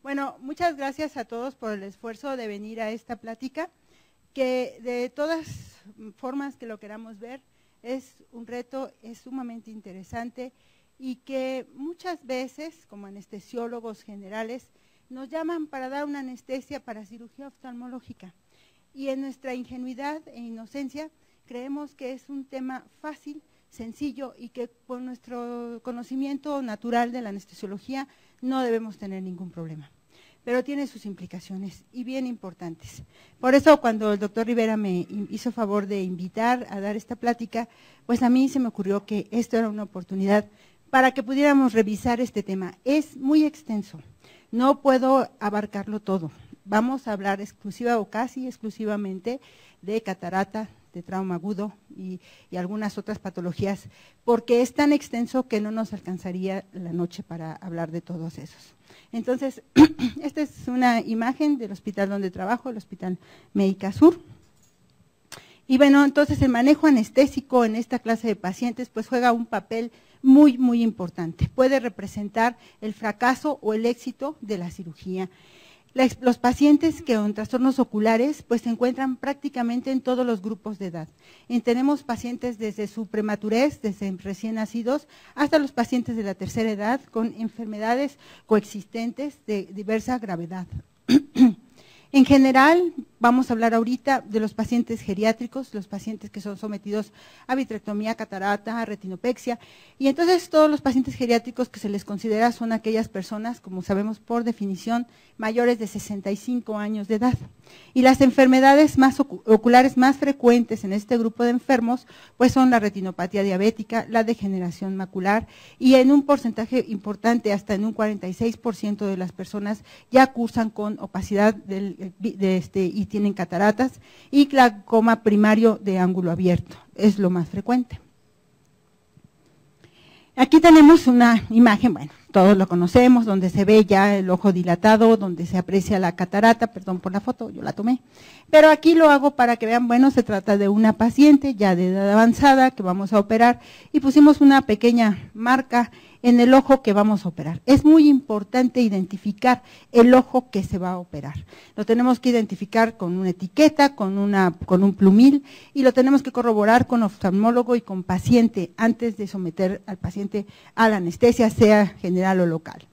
Bueno, muchas gracias a todos por el esfuerzo de venir a esta plática, que de todas formas que lo queramos ver, es un reto, es sumamente interesante y que muchas veces, como anestesiólogos generales, nos llaman para dar una anestesia para cirugía oftalmológica. Y en nuestra ingenuidad e inocencia creemos que es un tema fácil, sencillo y que por nuestro conocimiento natural de la anestesiología no debemos tener ningún problema. Pero tiene sus implicaciones y bien importantes. Por eso cuando el doctor Rivera me hizo favor de invitar a dar esta plática, pues a mí se me ocurrió que esto era una oportunidad para que pudiéramos revisar este tema. Es muy extenso, no puedo abarcarlo todo. Vamos a hablar exclusiva o casi exclusivamente de catarata, de trauma agudo y algunas otras patologías, porque es tan extenso que no nos alcanzaría la noche para hablar de todos esos. Entonces, esta es una imagen del hospital donde trabajo, el Hospital Médica Sur. Y bueno, entonces el manejo anestésico en esta clase de pacientes pues juega un papel muy, muy importante. Puede representar el fracaso o el éxito de la cirugía. Los pacientes que con trastornos oculares pues se encuentran prácticamente en todos los grupos de edad. Y tenemos pacientes desde su prematurez, desde recién nacidos, hasta los pacientes de la tercera edad con enfermedades coexistentes de diversa gravedad. En general, vamos a hablar ahorita de los pacientes geriátricos, los pacientes que son sometidos a vitrectomía, catarata, retinopexia, y entonces todos los pacientes geriátricos que se les considera son aquellas personas, como sabemos por definición, mayores de 65 años de edad. Y las enfermedades oculares más frecuentes en este grupo de enfermos, pues son la retinopatía diabética, la degeneración macular, y en un porcentaje importante, hasta en un 46% de las personas ya cursan con opacidad y tienen cataratas, y glaucoma primario de ángulo abierto, es lo más frecuente. Aquí tenemos una imagen, bueno, todos lo conocemos, donde se ve ya el ojo dilatado, donde se aprecia la catarata, perdón por la foto, yo la tomé, pero aquí lo hago para que vean, bueno, se trata de una paciente ya de edad avanzada que vamos a operar y pusimos una pequeña marca en el ojo que vamos a operar. Es muy importante identificar el ojo que se va a operar. Lo tenemos que identificar con una etiqueta, con un plumil, y lo tenemos que corroborar con oftalmólogo y con paciente antes de someter al paciente a la anestesia, sea general o local.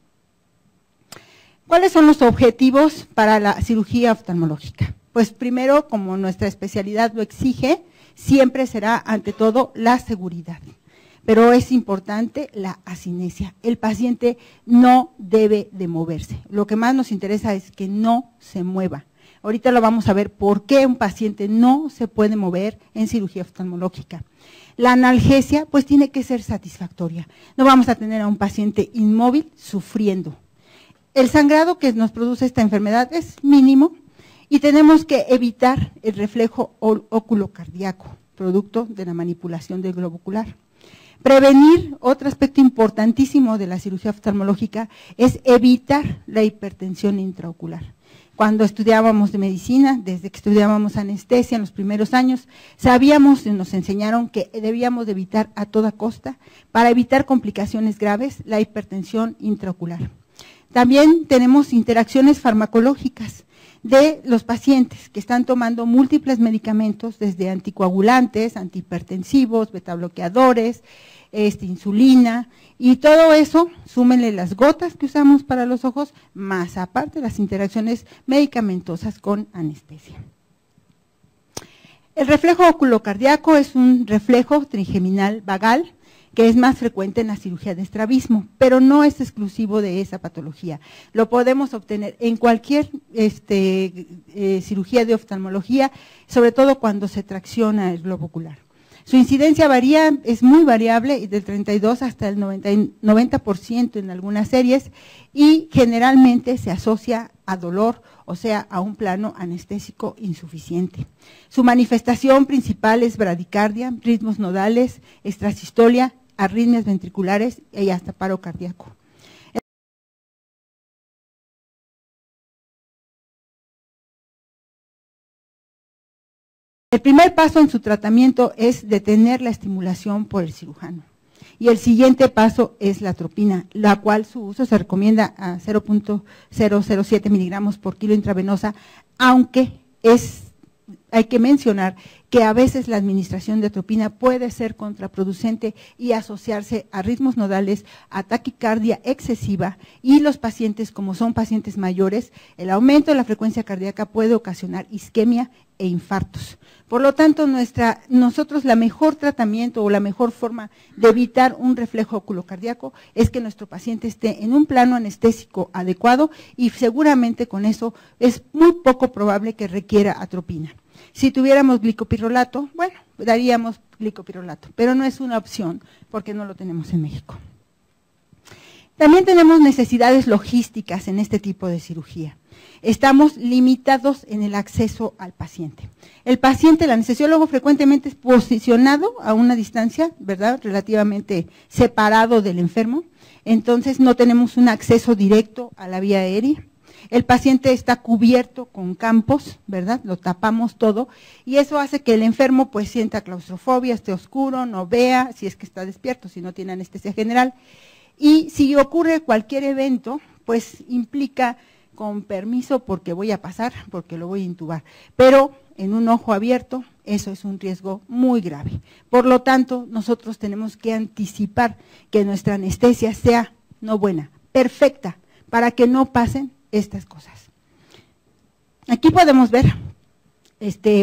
¿Cuáles son los objetivos para la cirugía oftalmológica? Pues primero, como nuestra especialidad lo exige, siempre será ante todo la seguridad. Pero es importante la asinesia. El paciente no debe de moverse. Lo que más nos interesa es que no se mueva. Ahorita lo vamos a ver por qué un paciente no se puede mover en cirugía oftalmológica. La analgesia pues tiene que ser satisfactoria. No vamos a tener a un paciente inmóvil sufriendo. El sangrado que nos produce esta enfermedad es mínimo y tenemos que evitar el reflejo oculocardíaco, producto de la manipulación del globo ocular. Prevenir, otro aspecto importantísimo de la cirugía oftalmológica, es evitar la hipertensión intraocular. Cuando estudiábamos de medicina, desde que estudiábamos anestesia en los primeros años, sabíamos y nos enseñaron que debíamos de evitar a toda costa, para evitar complicaciones graves, la hipertensión intraocular. También tenemos interacciones farmacológicas de los pacientes que están tomando múltiples medicamentos, desde anticoagulantes, antihipertensivos, betabloqueadores, insulina, y todo eso, súmenle las gotas que usamos para los ojos, más aparte las interacciones medicamentosas con anestesia. El reflejo oculocardíaco es un reflejo trigeminal vagal, que es más frecuente en la cirugía de estrabismo, pero no es exclusivo de esa patología. Lo podemos obtener en cualquier cirugía de oftalmología, sobre todo cuando se tracciona el globo ocular. Su incidencia varía, es muy variable, del 32 hasta el 90% en algunas series, y generalmente se asocia a dolor, o sea, a un plano anestésico insuficiente. Su manifestación principal es bradicardia, ritmos nodales, extrasistolia, arritmias ventriculares y hasta paro cardíaco. El primer paso en su tratamiento es detener la estimulación por el cirujano. Y el siguiente paso es la atropina, la cual su uso se recomienda a 0.007 miligramos por kilo intravenosa, aunque hay que mencionar que a veces la administración de atropina puede ser contraproducente y asociarse a ritmos nodales, a taquicardia excesiva, y los pacientes, como son pacientes mayores, el aumento de la frecuencia cardíaca puede ocasionar isquemia e infartos. Por lo tanto, nosotros la mejor tratamiento o la mejor forma de evitar un reflejo oculocardíaco es que nuestro paciente esté en un plano anestésico adecuado, y seguramente con eso es muy poco probable que requiera atropina. Si tuviéramos glicopirrolato, bueno, daríamos glicopirrolato, pero no es una opción porque no lo tenemos en México. También tenemos necesidades logísticas en este tipo de cirugía. Estamos limitados en el acceso al paciente. El paciente, el anestesiólogo, frecuentemente es posicionado a una distancia, ¿verdad?, relativamente separado del enfermo, entonces no tenemos un acceso directo a la vía aérea. El paciente está cubierto con campos, ¿verdad?, lo tapamos todo, y eso hace que el enfermo pues sienta claustrofobia, esté oscuro, no vea, si es que está despierto, si no tiene anestesia general. Y si ocurre cualquier evento, pues implica, con permiso, porque voy a pasar, porque lo voy a intubar, pero en un ojo abierto, eso es un riesgo muy grave. Por lo tanto, nosotros tenemos que anticipar que nuestra anestesia sea no buena, perfecta, para que no pasen estas cosas. Aquí podemos ver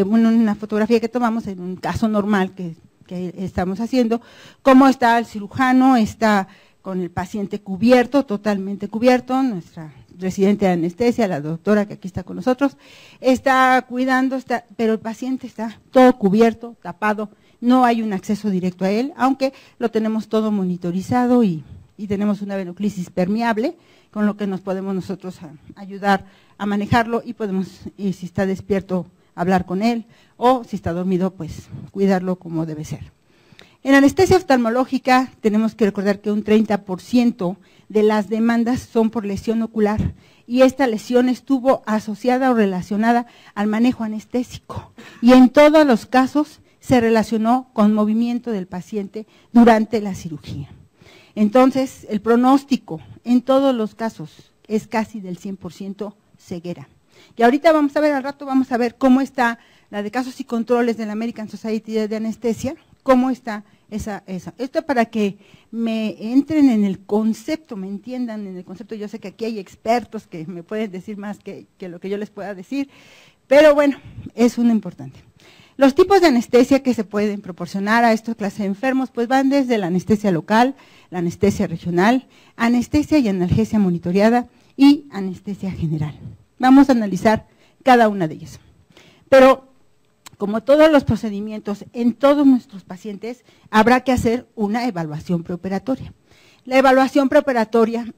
una fotografía que tomamos en un caso normal que estamos haciendo, cómo está el cirujano, está con el paciente cubierto, totalmente cubierto, nuestra residente de anestesia, la doctora que aquí está con nosotros, está cuidando, pero el paciente está todo cubierto, tapado, no hay un acceso directo a él, aunque lo tenemos todo monitorizado y tenemos una venoclisis permeable, con lo que nos podemos nosotros ayudar a manejarlo, y podemos, y si está despierto, hablar con él, o si está dormido, pues cuidarlo como debe ser. En anestesia oftalmológica tenemos que recordar que un 30% de las demandas son por lesión ocular, y esta lesión estuvo asociada o relacionada al manejo anestésico, y en todos los casos se relacionó con movimiento del paciente durante la cirugía. Entonces, el pronóstico en todos los casos es casi del 100% ceguera. Y ahorita vamos a ver, al rato vamos a ver cómo está la de casos y controles de la American Society de Anestesia, cómo está esa. Esto para que me entren en el concepto, me entiendan en el concepto. Yo sé que aquí hay expertos que me pueden decir más que lo que yo les pueda decir, pero bueno, es una importante. Los tipos de anestesia que se pueden proporcionar a esta clase de enfermos pues van desde la anestesia local, la anestesia regional, anestesia y analgesia monitoreada y anestesia general. Vamos a analizar cada una de ellas. Pero como todos los procedimientos en todos nuestros pacientes, habrá que hacer una evaluación preoperatoria. La evaluación preoperatoria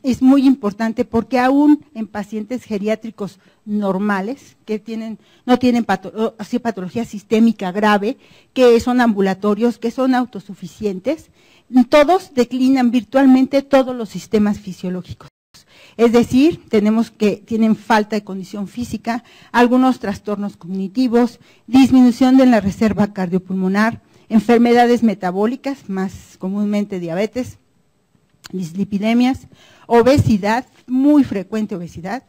es muy importante porque aún en pacientes geriátricos normales, que no tienen patología sistémica grave, que son ambulatorios, que son autosuficientes, todos declinan virtualmente todos los sistemas fisiológicos. Es decir, tienen falta de condición física, algunos trastornos cognitivos, disminución de la reserva cardiopulmonar, enfermedades metabólicas, más comúnmente diabetes, dislipidemias, obesidad, muy frecuente obesidad,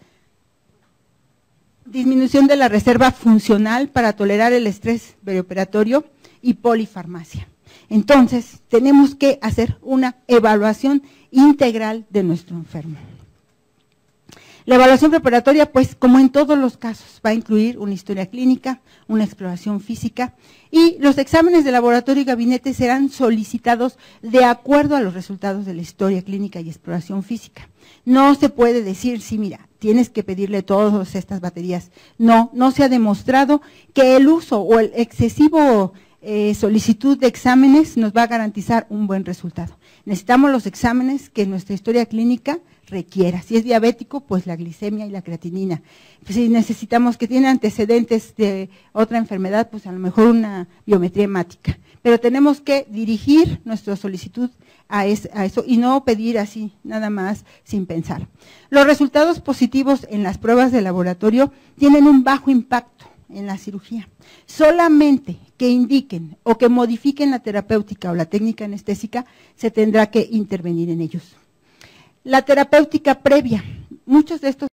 disminución de la reserva funcional para tolerar el estrés perioperatorio y polifarmacia. Entonces, tenemos que hacer una evaluación integral de nuestro enfermo. La evaluación preparatoria, pues, como en todos los casos, va a incluir una historia clínica, una exploración física, y los exámenes de laboratorio y gabinete serán solicitados de acuerdo a los resultados de la historia clínica y exploración física. No se puede decir, sí, mira, tienes que pedirle todas estas baterías. No se ha demostrado que el uso o el excesivo solicitud de exámenes nos va a garantizar un buen resultado. Necesitamos los exámenes que nuestra historia clínica requiera. Si es diabético, pues la glicemia y la creatinina. Pues si necesitamos que tiene antecedentes de otra enfermedad, pues a lo mejor una biometría hemática. Pero tenemos que dirigir nuestra solicitud a eso y no pedir así, nada más, sin pensar. Los resultados positivos en las pruebas de laboratorio tienen un bajo impacto en la cirugía. Solamente que indiquen o que modifiquen la terapéutica o la técnica anestésica, se tendrá que intervenir en ellos. La terapéutica previa, muchos de estos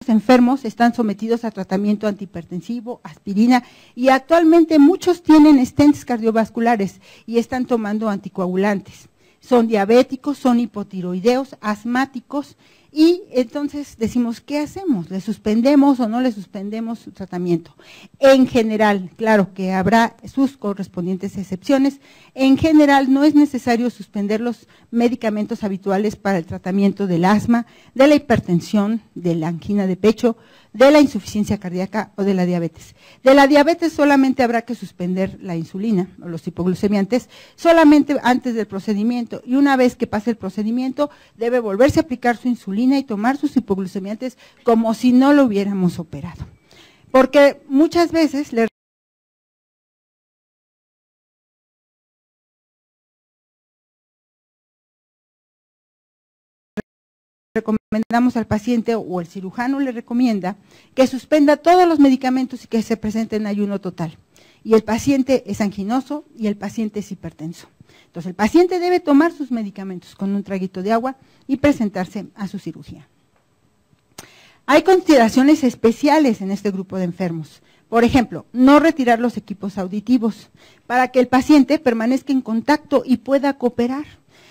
enfermos están sometidos a tratamiento antihipertensivo, aspirina, y actualmente muchos tienen stents cardiovasculares y están tomando anticoagulantes. Son diabéticos, son hipotiroideos, asmáticos, y entonces decimos, ¿qué hacemos? ¿Le suspendemos o no le suspendemos su tratamiento? En general, claro que habrá sus correspondientes excepciones, en general no es necesario suspender los medicamentos habituales para el tratamiento del asma, de la hipertensión, de la angina de pecho, de la insuficiencia cardíaca o de la diabetes. De la diabetes solamente habrá que suspender la insulina o los hipoglucemiantes solamente antes del procedimiento, y una vez que pase el procedimiento debe volverse a aplicar su insulina y tomar sus hipoglucemiantes como si no lo hubiéramos operado. Porque muchas veces le recomendamos al paciente, o el cirujano le recomienda, que suspenda todos los medicamentos y que se presente en ayuno total. Y el paciente es anginoso y el paciente es hipertenso. Entonces el paciente debe tomar sus medicamentos con un traguito de agua y presentarse a su cirugía. Hay consideraciones especiales en este grupo de enfermos. Por ejemplo, no retirar los equipos auditivos para que el paciente permanezca en contacto y pueda cooperar.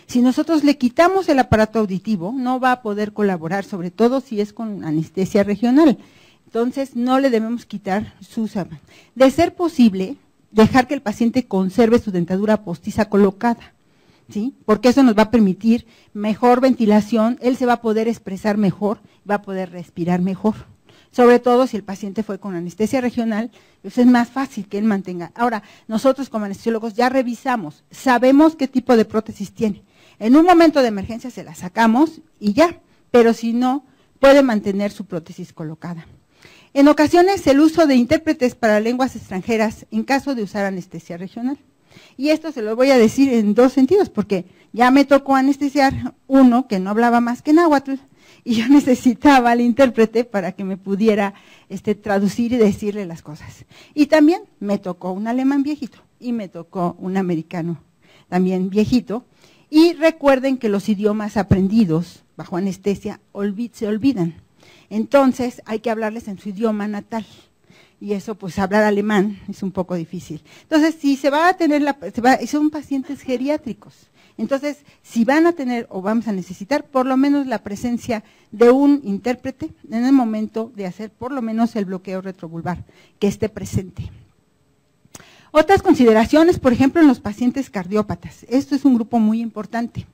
Si nosotros le quitamos el aparato auditivo, no va a poder colaborar, sobre todo si es con anestesia regional. Entonces, no le debemos quitar sus... De ser posible, dejar que el paciente conserve su dentadura postiza colocada, ¿sí? Porque eso nos va a permitir mejor ventilación, él se va a poder expresar mejor, va a poder respirar mejor. Sobre todo si el paciente fue con anestesia regional, pues es más fácil que él mantenga. Ahora, nosotros como anestesiólogos ya revisamos, sabemos qué tipo de prótesis tiene. En un momento de emergencia se la sacamos y ya, pero si no, puede mantener su prótesis colocada. En ocasiones, el uso de intérpretes para lenguas extranjeras en caso de usar anestesia regional. Y esto se lo voy a decir en dos sentidos, porque ya me tocó anestesiar uno que no hablaba más que náhuatl, y yo necesitaba al intérprete para que me pudiera traducir y decirle las cosas. Y también me tocó un alemán viejito, y me tocó un americano también viejito. Y recuerden que los idiomas aprendidos bajo anestesia se olvidan. Entonces hay que hablarles en su idioma natal. Y eso, pues hablar alemán es un poco difícil. Entonces, si se va a tener, son pacientes geriátricos. Entonces, si van a tener o vamos a necesitar por lo menos la presencia de un intérprete en el momento de hacer por lo menos el bloqueo retrovulvar, que esté presente. Otras consideraciones, por ejemplo, en los pacientes cardiópatas. Esto es un grupo muy importante.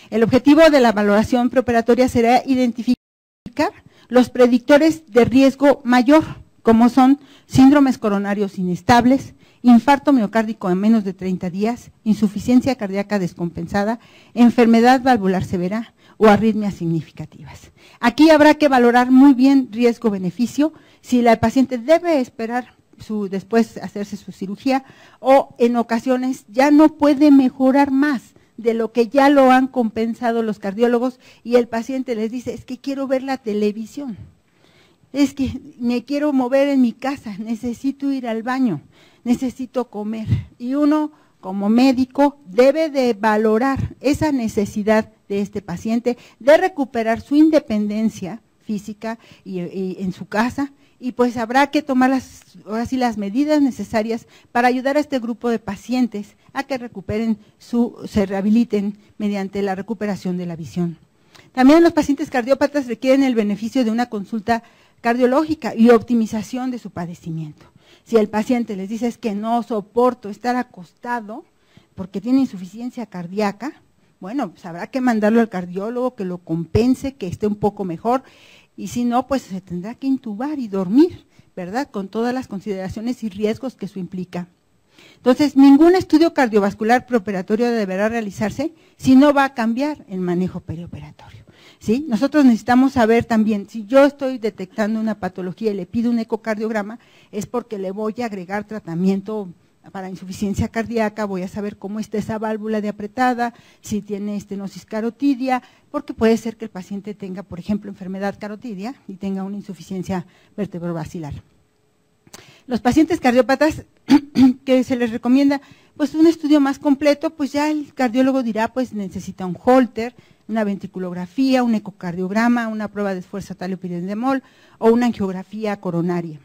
El objetivo de la valoración preoperatoria será identificar los predictores de riesgo mayor, como son síndromes coronarios inestables, infarto miocárdico en menos de 30 días, insuficiencia cardíaca descompensada, enfermedad valvular severa o arritmias significativas. Aquí habrá que valorar muy bien riesgo-beneficio, si la paciente debe esperar después hacerse su cirugía, o en ocasiones ya no puede mejorar más de lo que ya lo han compensado los cardiólogos, y el paciente les dice, es que quiero ver la televisión, es que me quiero mover en mi casa, necesito ir al baño, necesito comer. Y uno como médico debe de valorar esa necesidad de este paciente de recuperar su independencia física y en su casa, y pues habrá que tomar las medidas necesarias para ayudar a este grupo de pacientes a que se rehabiliten mediante la recuperación de la visión. También los pacientes cardiópatas requieren el beneficio de una consulta cardiológica y optimización de su padecimiento. Si el paciente les dice es que no soporto estar acostado porque tiene insuficiencia cardíaca, bueno, pues habrá que mandarlo al cardiólogo que lo compense, que esté un poco mejor, y si no, pues se tendrá que intubar y dormir, ¿verdad? Con todas las consideraciones y riesgos que eso implica. Entonces, ningún estudio cardiovascular preoperatorio deberá realizarse si no va a cambiar el manejo perioperatorio, ¿sí? Nosotros necesitamos saber también, si yo estoy detectando una patología y le pido un ecocardiograma, es porque le voy a agregar tratamiento para insuficiencia cardíaca, voy a saber cómo está esa válvula de apretada, si tiene estenosis carotidia, porque puede ser que el paciente tenga, por ejemplo, enfermedad carotidia y tenga una insuficiencia vertebrovascular. Los pacientes cardiópatas que se les recomienda pues un estudio más completo, pues ya el cardiólogo dirá, pues necesita un Holter, una ventriculografía, un ecocardiograma, una prueba de esfuerzo talio-pirindemol o una angiografía coronaria.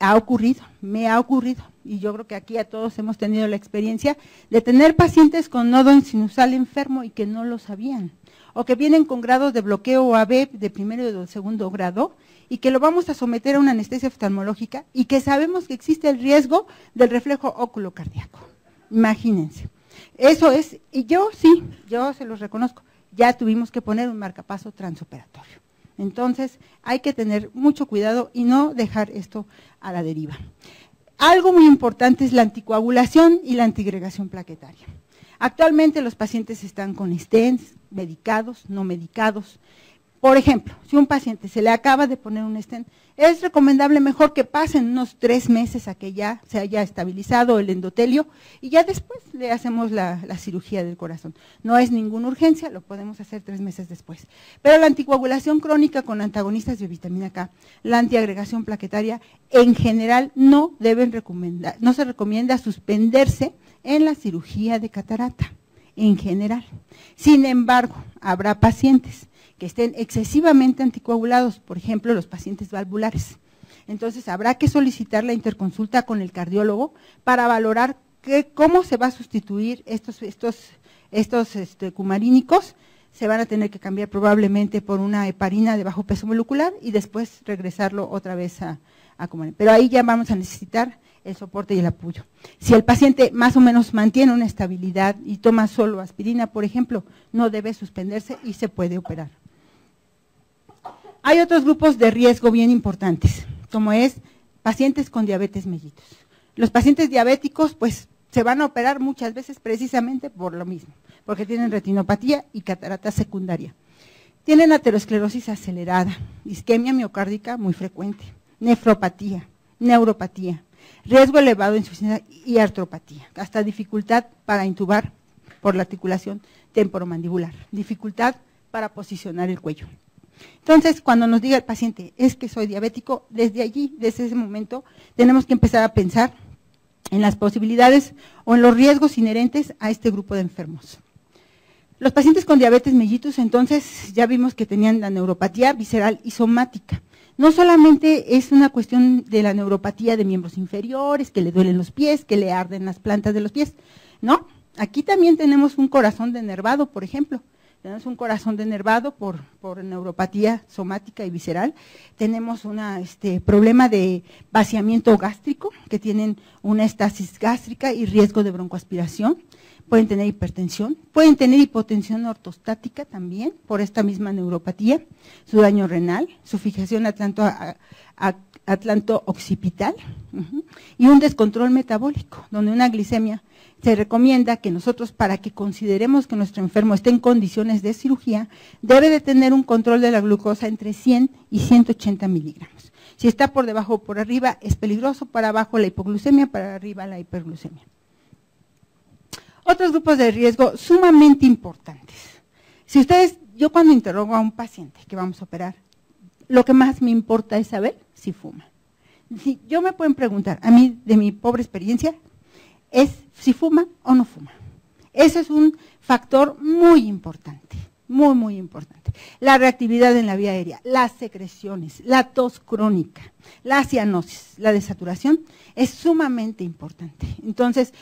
Ha ocurrido, me ha ocurrido, y yo creo que aquí a todos hemos tenido la experiencia de tener pacientes con nodo sinusal enfermo y que no lo sabían, o que vienen con grados de bloqueo o AB de primero y de segundo grado, y que lo vamos a someter a una anestesia oftalmológica y que sabemos que existe el riesgo del reflejo óculo-cardíaco. Imagínense. Eso es, y yo sí, yo se los reconozco, ya tuvimos que poner un marcapaso transoperatorio. Entonces, hay que tener mucho cuidado y no dejar esto a la deriva. Algo muy importante es la anticoagulación y la antigregación plaquetaria. Actualmente los pacientes están con stents, medicados, no medicados. Por ejemplo, si un paciente se le acaba de poner un stent, es recomendable mejor que pasen unos 3 meses a que ya se haya estabilizado el endotelio y ya después le hacemos la cirugía del corazón. No es ninguna urgencia, lo podemos hacer 3 meses después. Pero la anticoagulación crónica con antagonistas de vitamina K, la antiagregación plaquetaria, en general no se recomienda suspenderse en la cirugía de catarata, en general. Sin embargo, habrá pacientes que estén excesivamente anticoagulados, por ejemplo, los pacientes valvulares. Entonces, habrá que solicitar la interconsulta con el cardiólogo para valorar cómo se va a sustituir estos cumarínicos. Se van a tener que cambiar probablemente por una heparina de bajo peso molecular y después regresarlo otra vez a cumarín. Pero ahí ya vamos a necesitar el soporte y el apoyo. Si el paciente más o menos mantiene una estabilidad y toma solo aspirina, por ejemplo, no debe suspenderse y se puede operar. Hay otros grupos de riesgo bien importantes, como es pacientes con diabetes mellitus. Los pacientes diabéticos, pues, se van a operar muchas veces precisamente por lo mismo, porque tienen retinopatía y catarata secundaria. Tienen aterosclerosis acelerada, isquemia miocárdica muy frecuente, nefropatía, neuropatía, riesgo elevado de insuficiencia y artropatía, hasta dificultad para intubar por la articulación temporomandibular, dificultad para posicionar el cuello. Entonces, cuando nos diga el paciente, es que soy diabético, desde allí, desde ese momento, tenemos que empezar a pensar en las posibilidades o en los riesgos inherentes a este grupo de enfermos. Los pacientes con diabetes mellitus, entonces, ya vimos que tenían la neuropatía visceral y somática. No solamente es una cuestión de la neuropatía de miembros inferiores, que le duelen los pies, que le arden las plantas de los pies, ¿no? Aquí también tenemos un corazón denervado, por ejemplo. Tenemos un corazón denervado por neuropatía somática y visceral. Tenemos un problema de vaciamiento gástrico, que tienen una estasis gástrica y riesgo de broncoaspiración. Pueden tener hipertensión, pueden tener hipotensión ortostática también por esta misma neuropatía, su daño renal, su fijación atlanto-occipital y un descontrol metabólico, donde una glicemia. Se recomienda que nosotros, para que consideremos que nuestro enfermo esté en condiciones de cirugía, debe de tener un control de la glucosa entre 100 y 180 miligramos. Si está por debajo o por arriba, es peligroso, para abajo la hipoglucemia, para arriba la hiperglucemia. Otros grupos de riesgo sumamente importantes. Si ustedes, yo cuando interrogo a un paciente que vamos a operar, lo que más me importa es saber si fuma. Si yo me pueden preguntar, a mí, de mi pobre experiencia, es si fuma o no fuma. Eso es un factor muy importante, muy, muy importante. La reactividad en la vía aérea, las secreciones, la tos crónica, la cianosis, la desaturación, es sumamente importante. Entonces,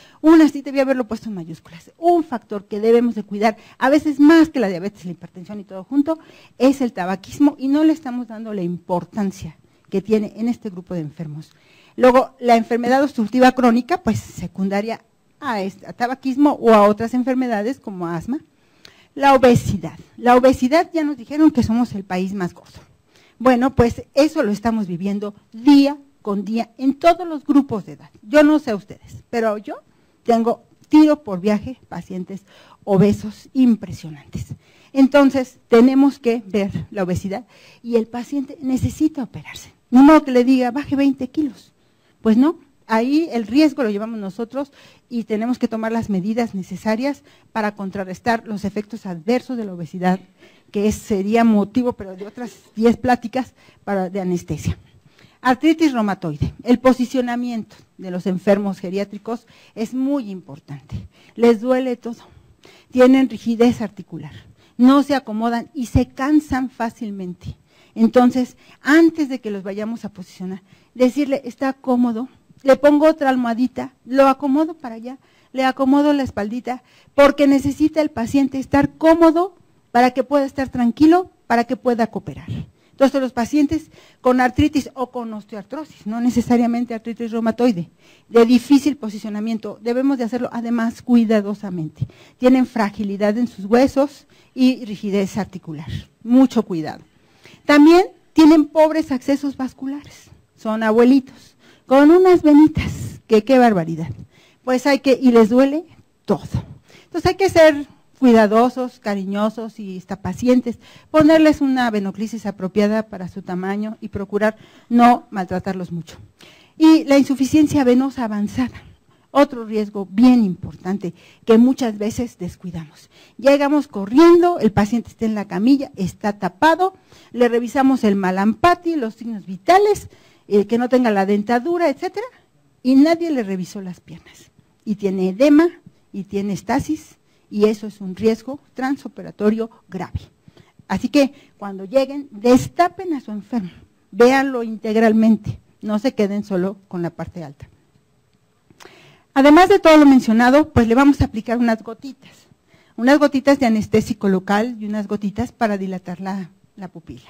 sí debía haberlo puesto en mayúsculas. Un factor que debemos de cuidar, a veces más que la diabetes, la hipertensión y todo junto, es el tabaquismo y no le estamos dando la importancia que tiene en este grupo de enfermos. Luego, la enfermedad obstructiva crónica, pues secundaria a tabaquismo o a otras enfermedades como asma. La obesidad. La obesidad, ya nos dijeron que somos el país más gordo. Bueno, pues eso lo estamos viviendo día con día en todos los grupos de edad. Yo no sé ustedes, pero yo tengo tiro por viaje pacientes obesos impresionantes. Entonces, tenemos que ver la obesidad y el paciente necesita operarse. No modo que le diga, baje 20 kilos. Pues no, ahí el riesgo lo llevamos nosotros y tenemos que tomar las medidas necesarias para contrarrestar los efectos adversos de la obesidad, que sería motivo, pero de otras 10 pláticas de anestesia. Artritis reumatoide. El posicionamiento de los enfermos geriátricos es muy importante. Les duele todo, tienen rigidez articular, no se acomodan y se cansan fácilmente. Entonces, antes de que los vayamos a posicionar, decirle, está cómodo, le pongo otra almohadita, lo acomodo para allá, le acomodo la espaldita, porque necesita el paciente estar cómodo para que pueda estar tranquilo, para que pueda cooperar. Entonces, los pacientes con artritis o con osteoartrosis, no necesariamente artritis reumatoide, de difícil posicionamiento, debemos de hacerlo además cuidadosamente. Tienen fragilidad en sus huesos y rigidez articular, mucho cuidado. También tienen pobres accesos vasculares, son abuelitos, con unas venitas, que qué barbaridad. Pues y les duele todo. Entonces hay que ser cuidadosos, cariñosos y hasta pacientes, ponerles una venoclisis apropiada para su tamaño y procurar no maltratarlos mucho. Y la insuficiencia venosa avanzada, otro riesgo bien importante que muchas veces descuidamos. Llegamos corriendo, el paciente está en la camilla, está tapado, le revisamos el malampati, los signos vitales, que no tenga la dentadura, etcétera, y nadie le revisó las piernas. Y tiene edema, y tiene estasis, y eso es un riesgo transoperatorio grave. Así que cuando lleguen, destapen a su enfermo, véanlo integralmente, no se queden solo con la parte alta. Además de todo lo mencionado, pues le vamos a aplicar unas gotitas de anestésico local y unas gotitas para dilatar la pupila.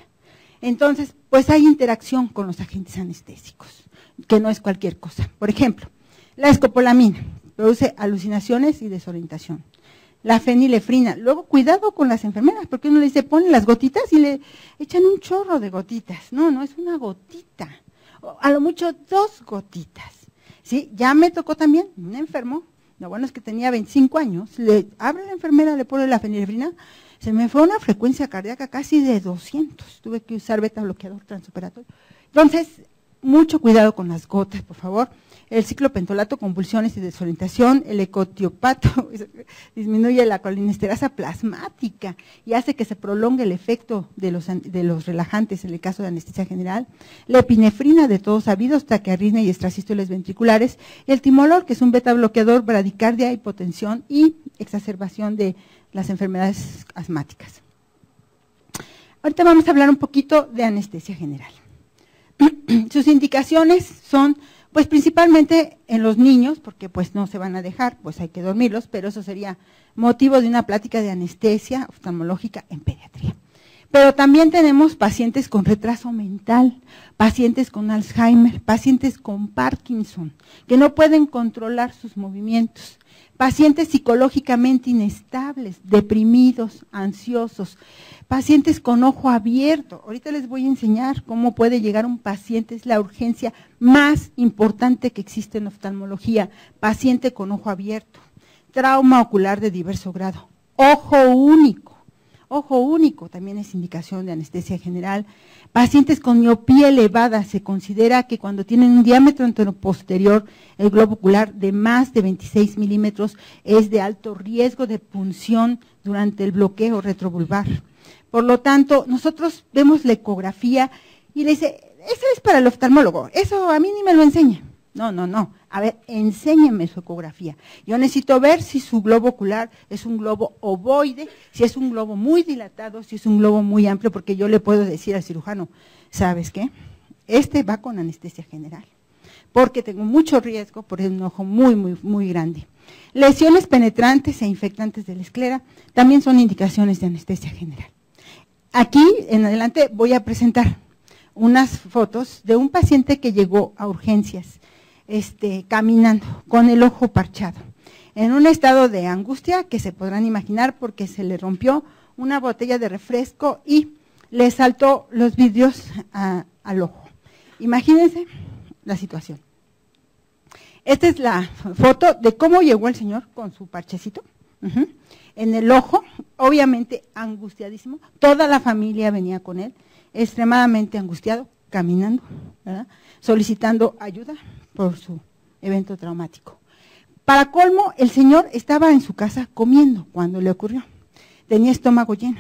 Entonces, pues hay interacción con los agentes anestésicos, que no es cualquier cosa. Por ejemplo, la escopolamina produce alucinaciones y desorientación. La fenilefrina, luego cuidado con las enfermeras, porque uno le dice, ponen las gotitas y le echan un chorro de gotitas. No es una gotita, a lo mucho 2 gotitas. ¿Sí? Ya me tocó también un enfermo, lo bueno es que tenía 25 años, le abre la enfermera, le pone la fenilefrina, se me fue una frecuencia cardíaca casi de 200, tuve que usar beta bloqueador transoperatorio. Entonces, mucho cuidado con las gotas, por favor. El ciclopentolato, convulsiones y desorientación, el ecotiopato disminuye la colinesterasa plasmática y hace que se prolongue el efecto de los relajantes en el caso de anestesia general. La epinefrina, de todos sabidos, taquiarritmia y extrasístoles ventriculares. El timolol, que es un beta bloqueador, bradicardia, hipotensión y exacerbación de las enfermedades asmáticas. Ahorita vamos a hablar un poquito de anestesia general. Sus indicaciones son, pues principalmente en los niños, porque pues no se van a dejar, pues hay que dormirlos, pero eso sería motivo de una plática de anestesia oftalmológica en pediatría. Pero también tenemos pacientes con retraso mental, pacientes con Alzheimer, pacientes con Parkinson, que no pueden controlar sus movimientos, pacientes psicológicamente inestables, deprimidos, ansiosos, pacientes con ojo abierto. Ahorita les voy a enseñar cómo puede llegar un paciente, es la urgencia más importante que existe en oftalmología, paciente con ojo abierto, trauma ocular de diverso grado, ojo único también es indicación de anestesia general, pacientes con miopía elevada, se considera que cuando tienen un diámetro anteroposterior, el globo ocular de más de 26 milímetros es de alto riesgo de punción durante el bloqueo retrovulvar. Por lo tanto, nosotros vemos la ecografía y le dice, eso es para el oftalmólogo, eso a mí ni me lo enseña. No, a ver, enséñeme su ecografía. Yo necesito ver si su globo ocular es un globo ovoide, si es un globo muy dilatado, si es un globo muy amplio, porque yo le puedo decir al cirujano, ¿sabes qué? Este va con anestesia general, porque tengo mucho riesgo por un ojo muy grande. Lesiones penetrantes e infectantes de la esclera también son indicaciones de anestesia general. Aquí en adelante voy a presentar unas fotos de un paciente que llegó a urgencias, caminando con el ojo parchado, en un estado de angustia que se podrán imaginar porque se le rompió una botella de refresco y le saltó los vidrios al ojo. Imagínense la situación. Esta es la foto de cómo llegó el señor con su parchecito en el ojo, obviamente angustiadísimo, toda la familia venía con él, extremadamente angustiado, caminando, ¿verdad? Solicitando ayuda por su evento traumático. Para colmo, el señor estaba en su casa comiendo cuando le ocurrió. Tenía estómago lleno.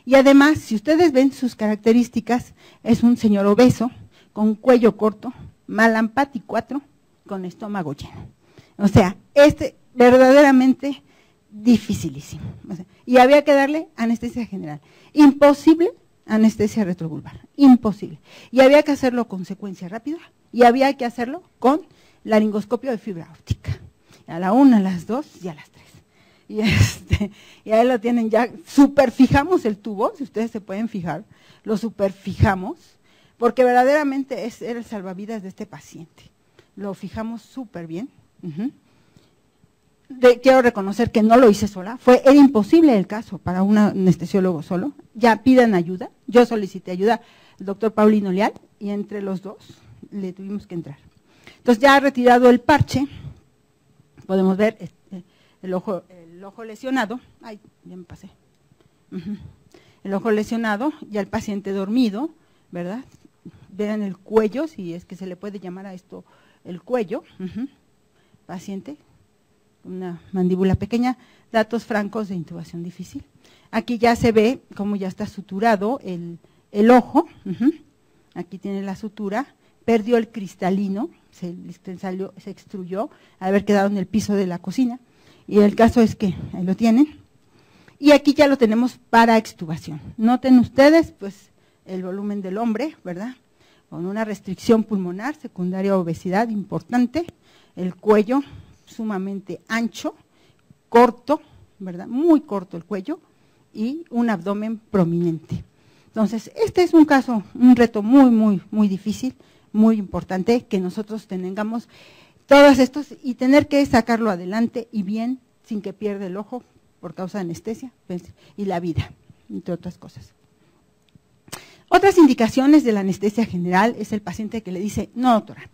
Y además, si ustedes ven sus características, es un señor obeso, con cuello corto, Malampati 4, con estómago lleno. O sea, verdaderamente dificilísimo. O sea, y había que darle anestesia general. Imposible anestesia retrovulvar, imposible. Y había que hacerlo con secuencia rápida y había que hacerlo con laringoscopio de fibra óptica. A la 1, a las 2 y a las 3. Y ahí lo tienen ya, superfijamos el tubo, si ustedes se pueden fijar, lo superfijamos, porque verdaderamente era el salvavidas de este paciente. Lo fijamos súper bien. Quiero reconocer que no lo hice sola, era imposible el caso para un anestesiólogo solo, ya pidan ayuda, yo solicité ayuda al doctor Paulino Leal y entre los dos le tuvimos que entrar. Entonces ya retirado el parche, podemos ver el ojo lesionado, ay, ya me pasé, el ojo lesionado, ya el paciente dormido, ¿verdad? Vean el cuello, si es que se le puede llamar a esto el cuello, paciente, una mandíbula pequeña, datos francos de intubación difícil. Aquí ya se ve cómo ya está suturado el ojo, aquí tiene la sutura, perdió el cristalino, se extruyó al haber quedado en el piso de la cocina, y el caso es que ahí lo tienen, y aquí ya lo tenemos para extubación. Noten ustedes, pues, el volumen del hombre, ¿verdad? Con una restricción pulmonar, secundaria a obesidad importante, el cuello sumamente ancho, corto, ¿verdad? Muy corto el cuello, y un abdomen prominente. Entonces, este es un caso, un reto muy difícil, muy importante, que nosotros tengamos todos estos y tener que sacarlo adelante y bien, sin que pierda el ojo por causa de anestesia y la vida, entre otras cosas. Otras indicaciones de la anestesia general es el paciente que le dice, no doctora,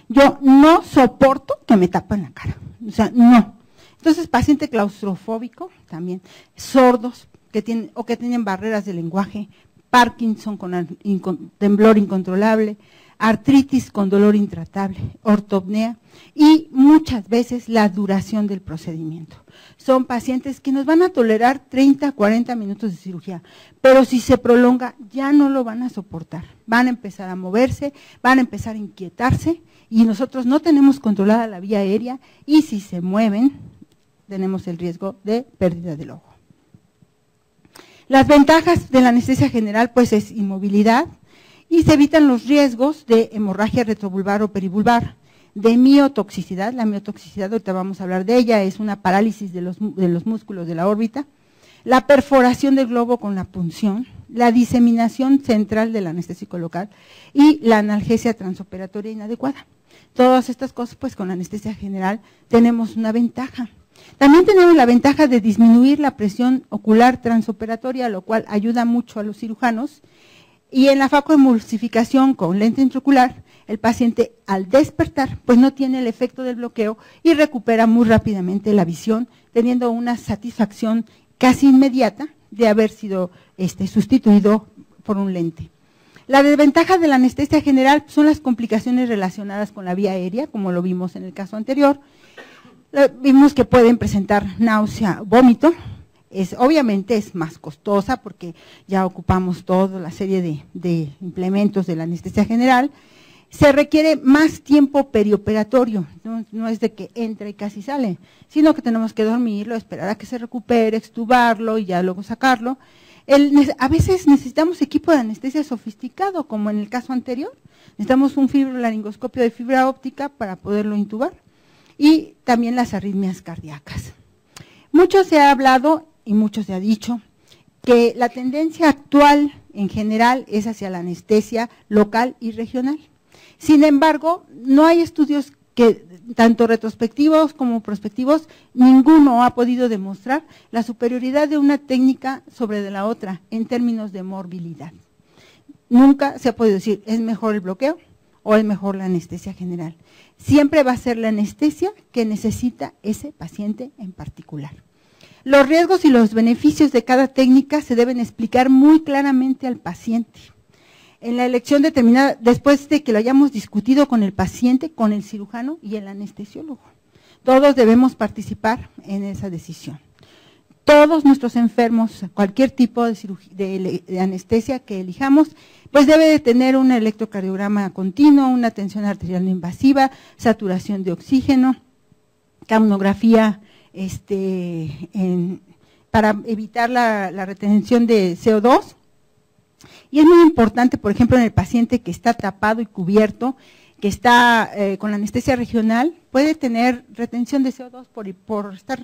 yo no soporto que me tapen la cara, o sea, no. Entonces, paciente claustrofóbico también, sordos que tienen barreras de lenguaje, Parkinson con temblor incontrolable, artritis con dolor intratable, ortopnea y muchas veces la duración del procedimiento. Son pacientes que nos van a tolerar 30, 40 minutos de cirugía, pero si se prolonga ya no lo van a soportar, van a empezar a moverse, van a empezar a inquietarse y nosotros no tenemos controlada la vía aérea y si se mueven tenemos el riesgo de pérdida del ojo. Las ventajas de la anestesia general pues es inmovilidad y se evitan los riesgos de hemorragia retrovulvar o perivulvar, de miotoxicidad. La miotoxicidad, ahorita vamos a hablar de ella, es una parálisis de los músculos de la órbita, la perforación del globo con la punción, la diseminación central del anestésico local y la analgesia transoperatoria inadecuada. Todas estas cosas pues con la anestesia general tenemos una ventaja. También tenemos la ventaja de disminuir la presión ocular transoperatoria, lo cual ayuda mucho a los cirujanos. Y en la facoemulsificación con lente intraocular, el paciente al despertar, pues no tiene el efecto del bloqueo y recupera muy rápidamente la visión, teniendo una satisfacción casi inmediata de haber sido sustituido por un lente. La desventaja de la anestesia general son las complicaciones relacionadas con la vía aérea, como lo vimos en el caso anterior. Vimos que pueden presentar náusea, vómito, obviamente es más costosa porque ya ocupamos toda la serie de implementos de la anestesia general. Se requiere más tiempo perioperatorio, no es de que entra y casi sale, sino que tenemos que dormirlo, esperar a que se recupere, extubarlo y ya luego sacarlo. A veces necesitamos equipo de anestesia sofisticado, como en el caso anterior, necesitamos un fibrolaringoscopio de fibra óptica para poderlo intubar. Y también las arritmias cardíacas. Mucho se ha hablado y mucho se ha dicho que la tendencia actual en general es hacia la anestesia local y regional. Sin embargo, no hay estudios que, tanto retrospectivos como prospectivos, ninguno ha podido demostrar la superioridad de una técnica sobre de la otra en términos de morbilidad. Nunca se ha podido decir, ¿es mejor el bloqueo o es mejor la anestesia general? Siempre va a ser la anestesia que necesita ese paciente en particular. Los riesgos y los beneficios de cada técnica se deben explicar muy claramente al paciente. en la elección determinada, después de que lo hayamos discutido con el paciente, con el cirujano y el anestesiólogo. Todos debemos participar en esa decisión. Todos nuestros enfermos, cualquier tipo de anestesia que elijamos, pues debe de tener un electrocardiograma continuo, una tensión arterial no invasiva, saturación de oxígeno, capnografía para evitar la retención de CO2. Y es muy importante, por ejemplo, en el paciente que está tapado y cubierto, que está con la anestesia regional, puede tener retención de CO2 por estar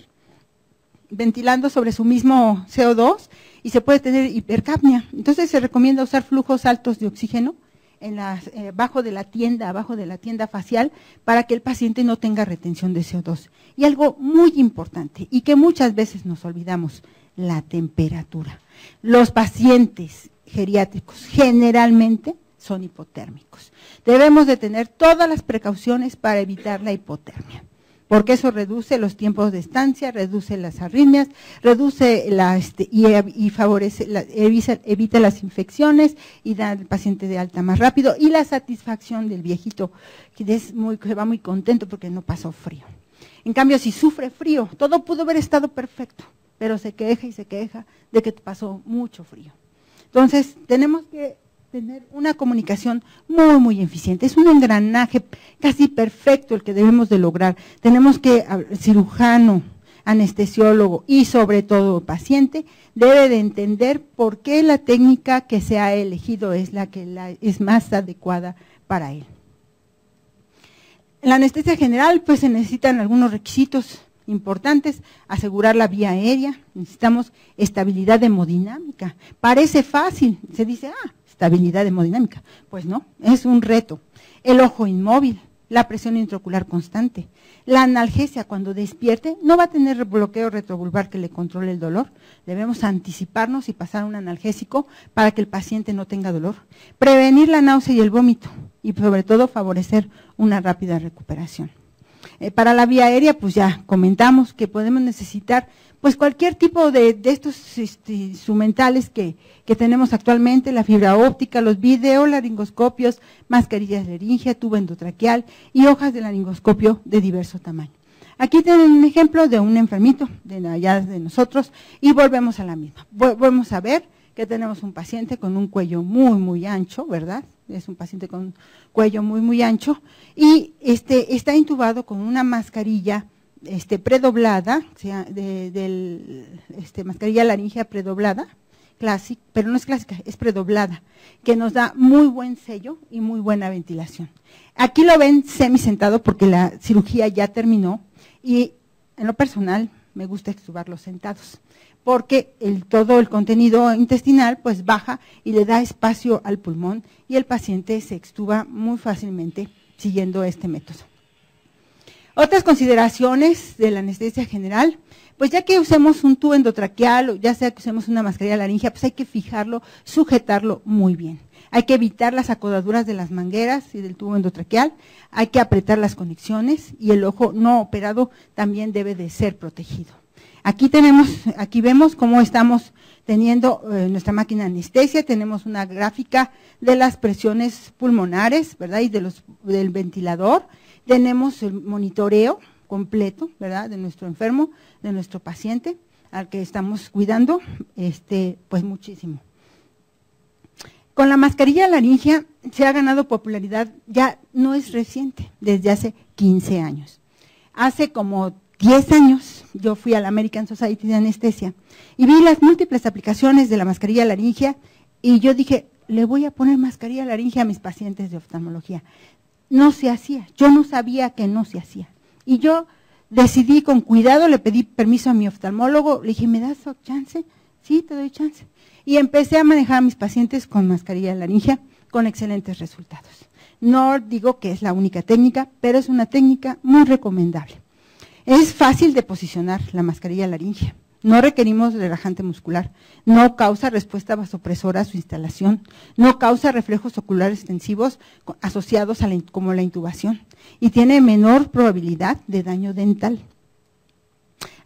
ventilando sobre su mismo CO2 y se puede tener hipercapnia. Entonces se recomienda usar flujos altos de oxígeno abajo de la tienda facial para que el paciente no tenga retención de CO2. Y algo muy importante y que muchas veces nos olvidamos, la temperatura. Los pacientes geriátricos generalmente son hipotérmicos. Debemos de tener todas las precauciones para evitar la hipotermia, porque eso reduce los tiempos de estancia, reduce las arritmias, reduce y favorece, evita las infecciones y da al paciente de alta más rápido, y la satisfacción del viejito, que va muy contento porque no pasó frío. En cambio, si sufre frío, todo pudo haber estado perfecto, pero se queja y se queja de que pasó mucho frío. Entonces, tenemos que tener una comunicación muy, muy eficiente. Es un engranaje casi perfecto el que debemos de lograr. Tenemos que, el cirujano, anestesiólogo y sobre todo paciente, debe de entender por qué la técnica que se ha elegido es la que es más adecuada para él. En la anestesia general, pues se necesitan algunos requisitos importantes: asegurar la vía aérea, necesitamos estabilidad hemodinámica. Parece fácil, se dice, estabilidad hemodinámica. Pues no, es un reto. El ojo inmóvil, la presión intraocular constante, la analgesia cuando despierte, no va a tener bloqueo retrovulvar que le controle el dolor. Debemos anticiparnos y pasar un analgésico para que el paciente no tenga dolor. Prevenir la náusea y el vómito y sobre todo favorecer una rápida recuperación. Para la vía aérea, pues ya comentamos que podemos necesitar pues cualquier tipo de estos instrumentales que tenemos actualmente: la fibra óptica, los videolaringoscopios, mascarillas de laringe, tubo endotraqueal y hojas de laringoscopio de diverso tamaño. Aquí tienen un ejemplo de un enfermito de allá de nosotros y volvemos a la misma. Volvemos a ver que tenemos un paciente con un cuello muy, muy ancho, ¿verdad? Es un paciente con un cuello muy, muy ancho y está intubado con una mascarilla predoblada, o sea, mascarilla laringea predoblada, clásica, pero no es clásica, es predoblada, que nos da muy buen sello y muy buena ventilación. Aquí lo ven semisentado porque la cirugía ya terminó y en lo personal me gusta extubarlos sentados, porque todo el contenido intestinal pues baja y le da espacio al pulmón y el paciente se extuba muy fácilmente siguiendo este método. Otras consideraciones de la anestesia general, pues ya que usemos un tubo endotraqueal o ya sea que usemos una mascarilla laringea, pues hay que fijarlo, sujetarlo muy bien. Hay que evitar las acodaduras de las mangueras y del tubo endotraqueal, hay que apretar las conexiones y el ojo no operado también debe de ser protegido. Aquí vemos cómo estamos teniendo nuestra máquina de anestesia, tenemos una gráfica de las presiones pulmonares, ¿verdad? Y del ventilador, tenemos el monitoreo completo, ¿verdad? De nuestro enfermo, de nuestro paciente, al que estamos cuidando, pues muchísimo. Con la mascarilla laringea se ha ganado popularidad, ya no es reciente, desde hace 15 años. Hace como 10 años yo fui a la American Society de Anestesia y vi las múltiples aplicaciones de la mascarilla laringea y yo dije, le voy a poner mascarilla laringea a mis pacientes de oftalmología. No se hacía, yo no sabía que no se hacía. Y yo decidí con cuidado, le pedí permiso a mi oftalmólogo, le dije, ¿me das chance? Sí, te doy chance. Y empecé a manejar a mis pacientes con mascarilla laringea con excelentes resultados. No digo que es la única técnica, pero es una técnica muy recomendable. Es fácil de posicionar la mascarilla laringea, no requerimos relajante muscular, no causa respuesta vasopresora a su instalación, no causa reflejos oculares extensivos asociados como la intubación y tiene menor probabilidad de daño dental.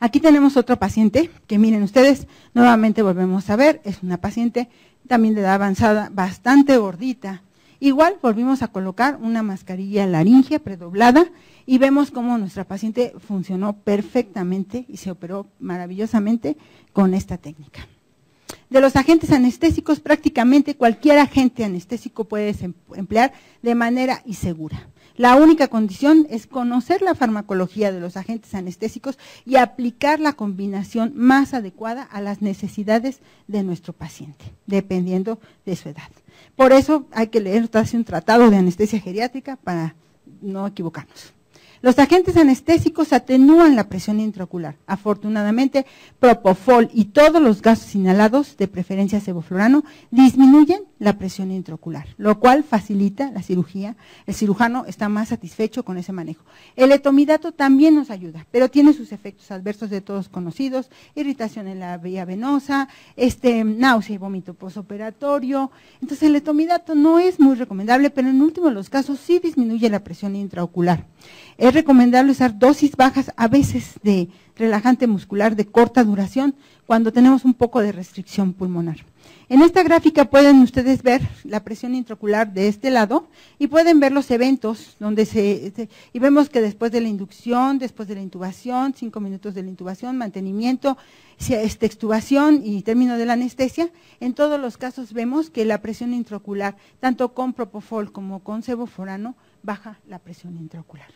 Aquí tenemos otro paciente que miren ustedes, nuevamente volvemos a ver, es una paciente también de edad avanzada, bastante gordita. Igual volvimos a colocar una mascarilla laringea predoblada y vemos cómo nuestra paciente funcionó perfectamente y se operó maravillosamente con esta técnica. De los agentes anestésicos, prácticamente cualquier agente anestésico puedes emplear de manera y segura. La única condición es conocer la farmacología de los agentes anestésicos y aplicar la combinación más adecuada a las necesidades de nuestro paciente, dependiendo de su edad. Por eso hay que leer un tratado de anestesia geriátrica para no equivocarnos. Los agentes anestésicos atenúan la presión intraocular. Afortunadamente, propofol y todos los gases inhalados, de preferencia sevoflurano, disminuyen la presión intraocular, lo cual facilita la cirugía. El cirujano está más satisfecho con ese manejo. El etomidato también nos ayuda, pero tiene sus efectos adversos de todos conocidos: irritación en la vía venosa, náusea y vómito posoperatorio. Entonces, el etomidato no es muy recomendable, pero en último de los casos sí disminuye la presión intraocular. Es recomendable usar dosis bajas, a veces de relajante muscular de corta duración, cuando tenemos un poco de restricción pulmonar. En esta gráfica pueden ustedes ver la presión intraocular de este lado y pueden ver los eventos donde y vemos que después de la inducción, después de la intubación, 5 minutos de la intubación, mantenimiento, extubación y término de la anestesia, en todos los casos vemos que la presión intraocular, tanto con propofol como con sevoflurano, baja la presión intraocular.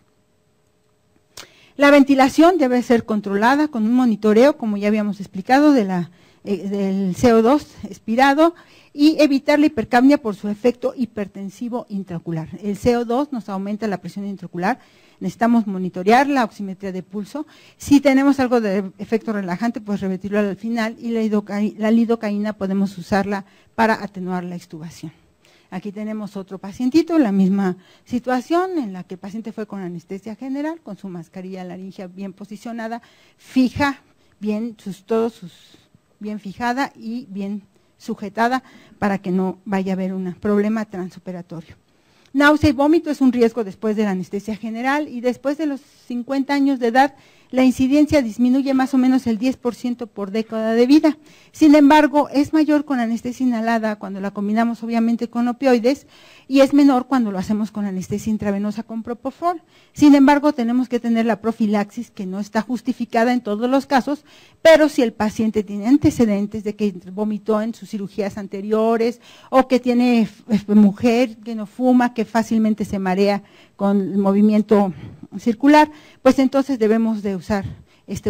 La ventilación debe ser controlada con un monitoreo, como ya habíamos explicado, del CO2 expirado, y evitar la hipercapnia por su efecto hipertensivo intraocular. El CO2 nos aumenta la presión intraocular, necesitamos monitorear la oximetría de pulso. Si tenemos algo de efecto relajante, pues repetirlo al final, y la lidocaína podemos usarla para atenuar la extubación. Aquí tenemos otro pacientito, la misma situación en la que el paciente fue con anestesia general, con su mascarilla laringea bien posicionada, fija, bien bien fijada y bien sujetada para que no vaya a haber un problema transoperatorio. Náusea y vómito es un riesgo después de la anestesia general, y después de los 50 años de edad la incidencia disminuye más o menos el 10% por década de vida. Sin embargo, es mayor con anestesia inhalada cuando la combinamos obviamente con opioides, y es menor cuando lo hacemos con anestesia intravenosa con propofol. Sin embargo, tenemos que tener la profilaxis, que no está justificada en todos los casos, pero si el paciente tiene antecedentes de que vomitó en sus cirugías anteriores, o que tiene mujer que no fuma, que fácilmente se marea con el movimiento circular, pues entonces debemos de usar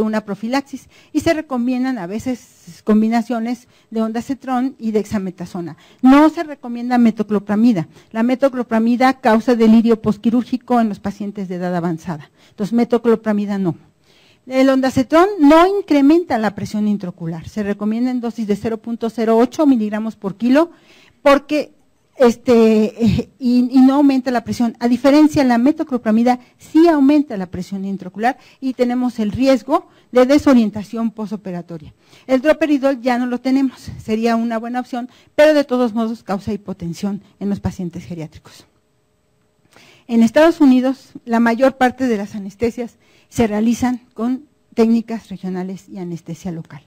una profilaxis, y se recomiendan a veces combinaciones de ondansetron y dexametasona. No se recomienda metoclopramida. La metoclopramida causa delirio posquirúrgico en los pacientes de edad avanzada. Entonces, metoclopramida no. El ondansetron no incrementa la presión intraocular. Se recomienda en dosis de 0.08 miligramos por kilo, porque y no aumenta la presión. A diferencia, la metoclopramida sí aumenta la presión intraocular y tenemos el riesgo de desorientación posoperatoria. El droperidol ya no lo tenemos, sería una buena opción, pero de todos modos causa hipotensión en los pacientes geriátricos. En Estados Unidos, la mayor parte de las anestesias se realizan con técnicas regionales y anestesia local.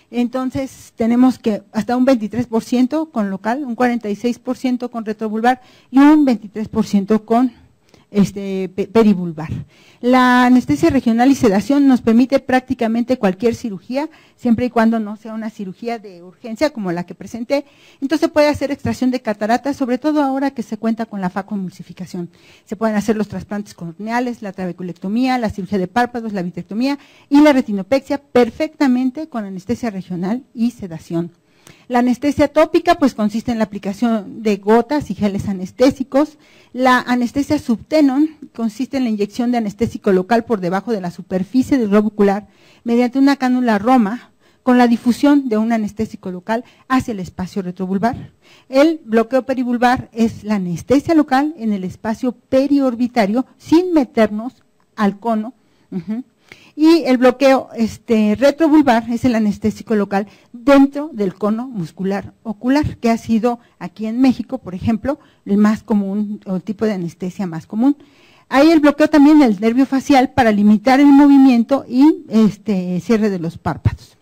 Entonces, tenemos que hasta un 23% con local, un 46% con retrovulvar y un 23% con perivulvar. La anestesia regional y sedación nos permite prácticamente cualquier cirugía, siempre y cuando no sea una cirugía de urgencia como la que presenté. Entonces, se puede hacer extracción de cataratas, sobre todo ahora que se cuenta con la facoemulsificación. Se pueden hacer los trasplantes corneales, la trabeculectomía, la cirugía de párpados, la vitrectomía y la retinopexia perfectamente con anestesia regional y sedación. La anestesia tópica pues consiste en la aplicación de gotas y geles anestésicos. La anestesia subtenon consiste en la inyección de anestésico local por debajo de la superficie del globo ocular mediante una cánula Roma, con la difusión de un anestésico local hacia el espacio retrovulvar. El bloqueo perivulvar es la anestesia local en el espacio periorbitario sin meternos al cono. Y el bloqueo retrovulvar es el anestésico local dentro del cono muscular ocular, que ha sido aquí en México, por ejemplo, el más común, o el tipo de anestesia más común. Hay el bloqueo también del nervio facial para limitar el movimiento y cierre de los párpados.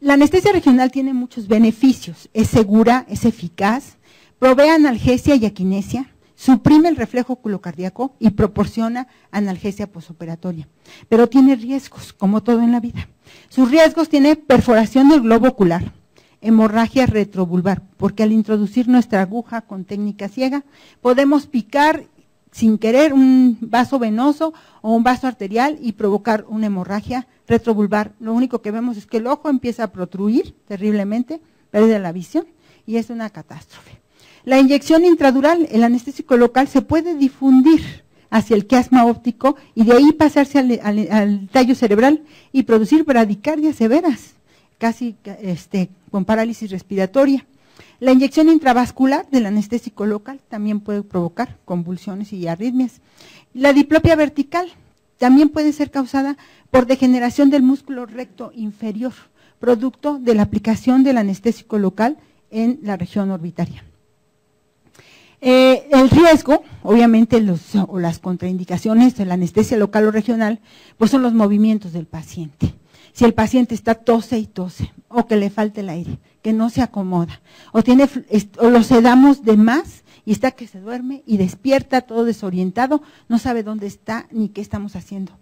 La anestesia regional tiene muchos beneficios, es segura, es eficaz, provee analgesia y aquinesia, suprime el reflejo oculocardíaco y proporciona analgesia posoperatoria, pero tiene riesgos, como todo en la vida. Sus riesgos tiene perforación del globo ocular, hemorragia retrovulvar, porque al introducir nuestra aguja con técnica ciega, podemos picar sin querer un vaso venoso o un vaso arterial y provocar una hemorragia retrovulvar. Lo único que vemos es que el ojo empieza a protruir terriblemente, pierde la visión y es una catástrofe. La inyección intradural, el anestésico local, se puede difundir hacia el quiasma óptico y de ahí pasarse al tallo cerebral y producir bradicardias severas, casi con parálisis respiratoria. La inyección intravascular del anestésico local también puede provocar convulsiones y arritmias. La diplopia vertical también puede ser causada por degeneración del músculo recto inferior, producto de la aplicación del anestésico local en la región orbitaria. El riesgo, obviamente las contraindicaciones de la anestesia local o regional, pues son los movimientos del paciente. Si el paciente está tose y tose, o que le falte el aire, que no se acomoda, o lo sedamos de más y está que se duerme y despierta todo desorientado, no sabe dónde está ni qué estamos haciendo.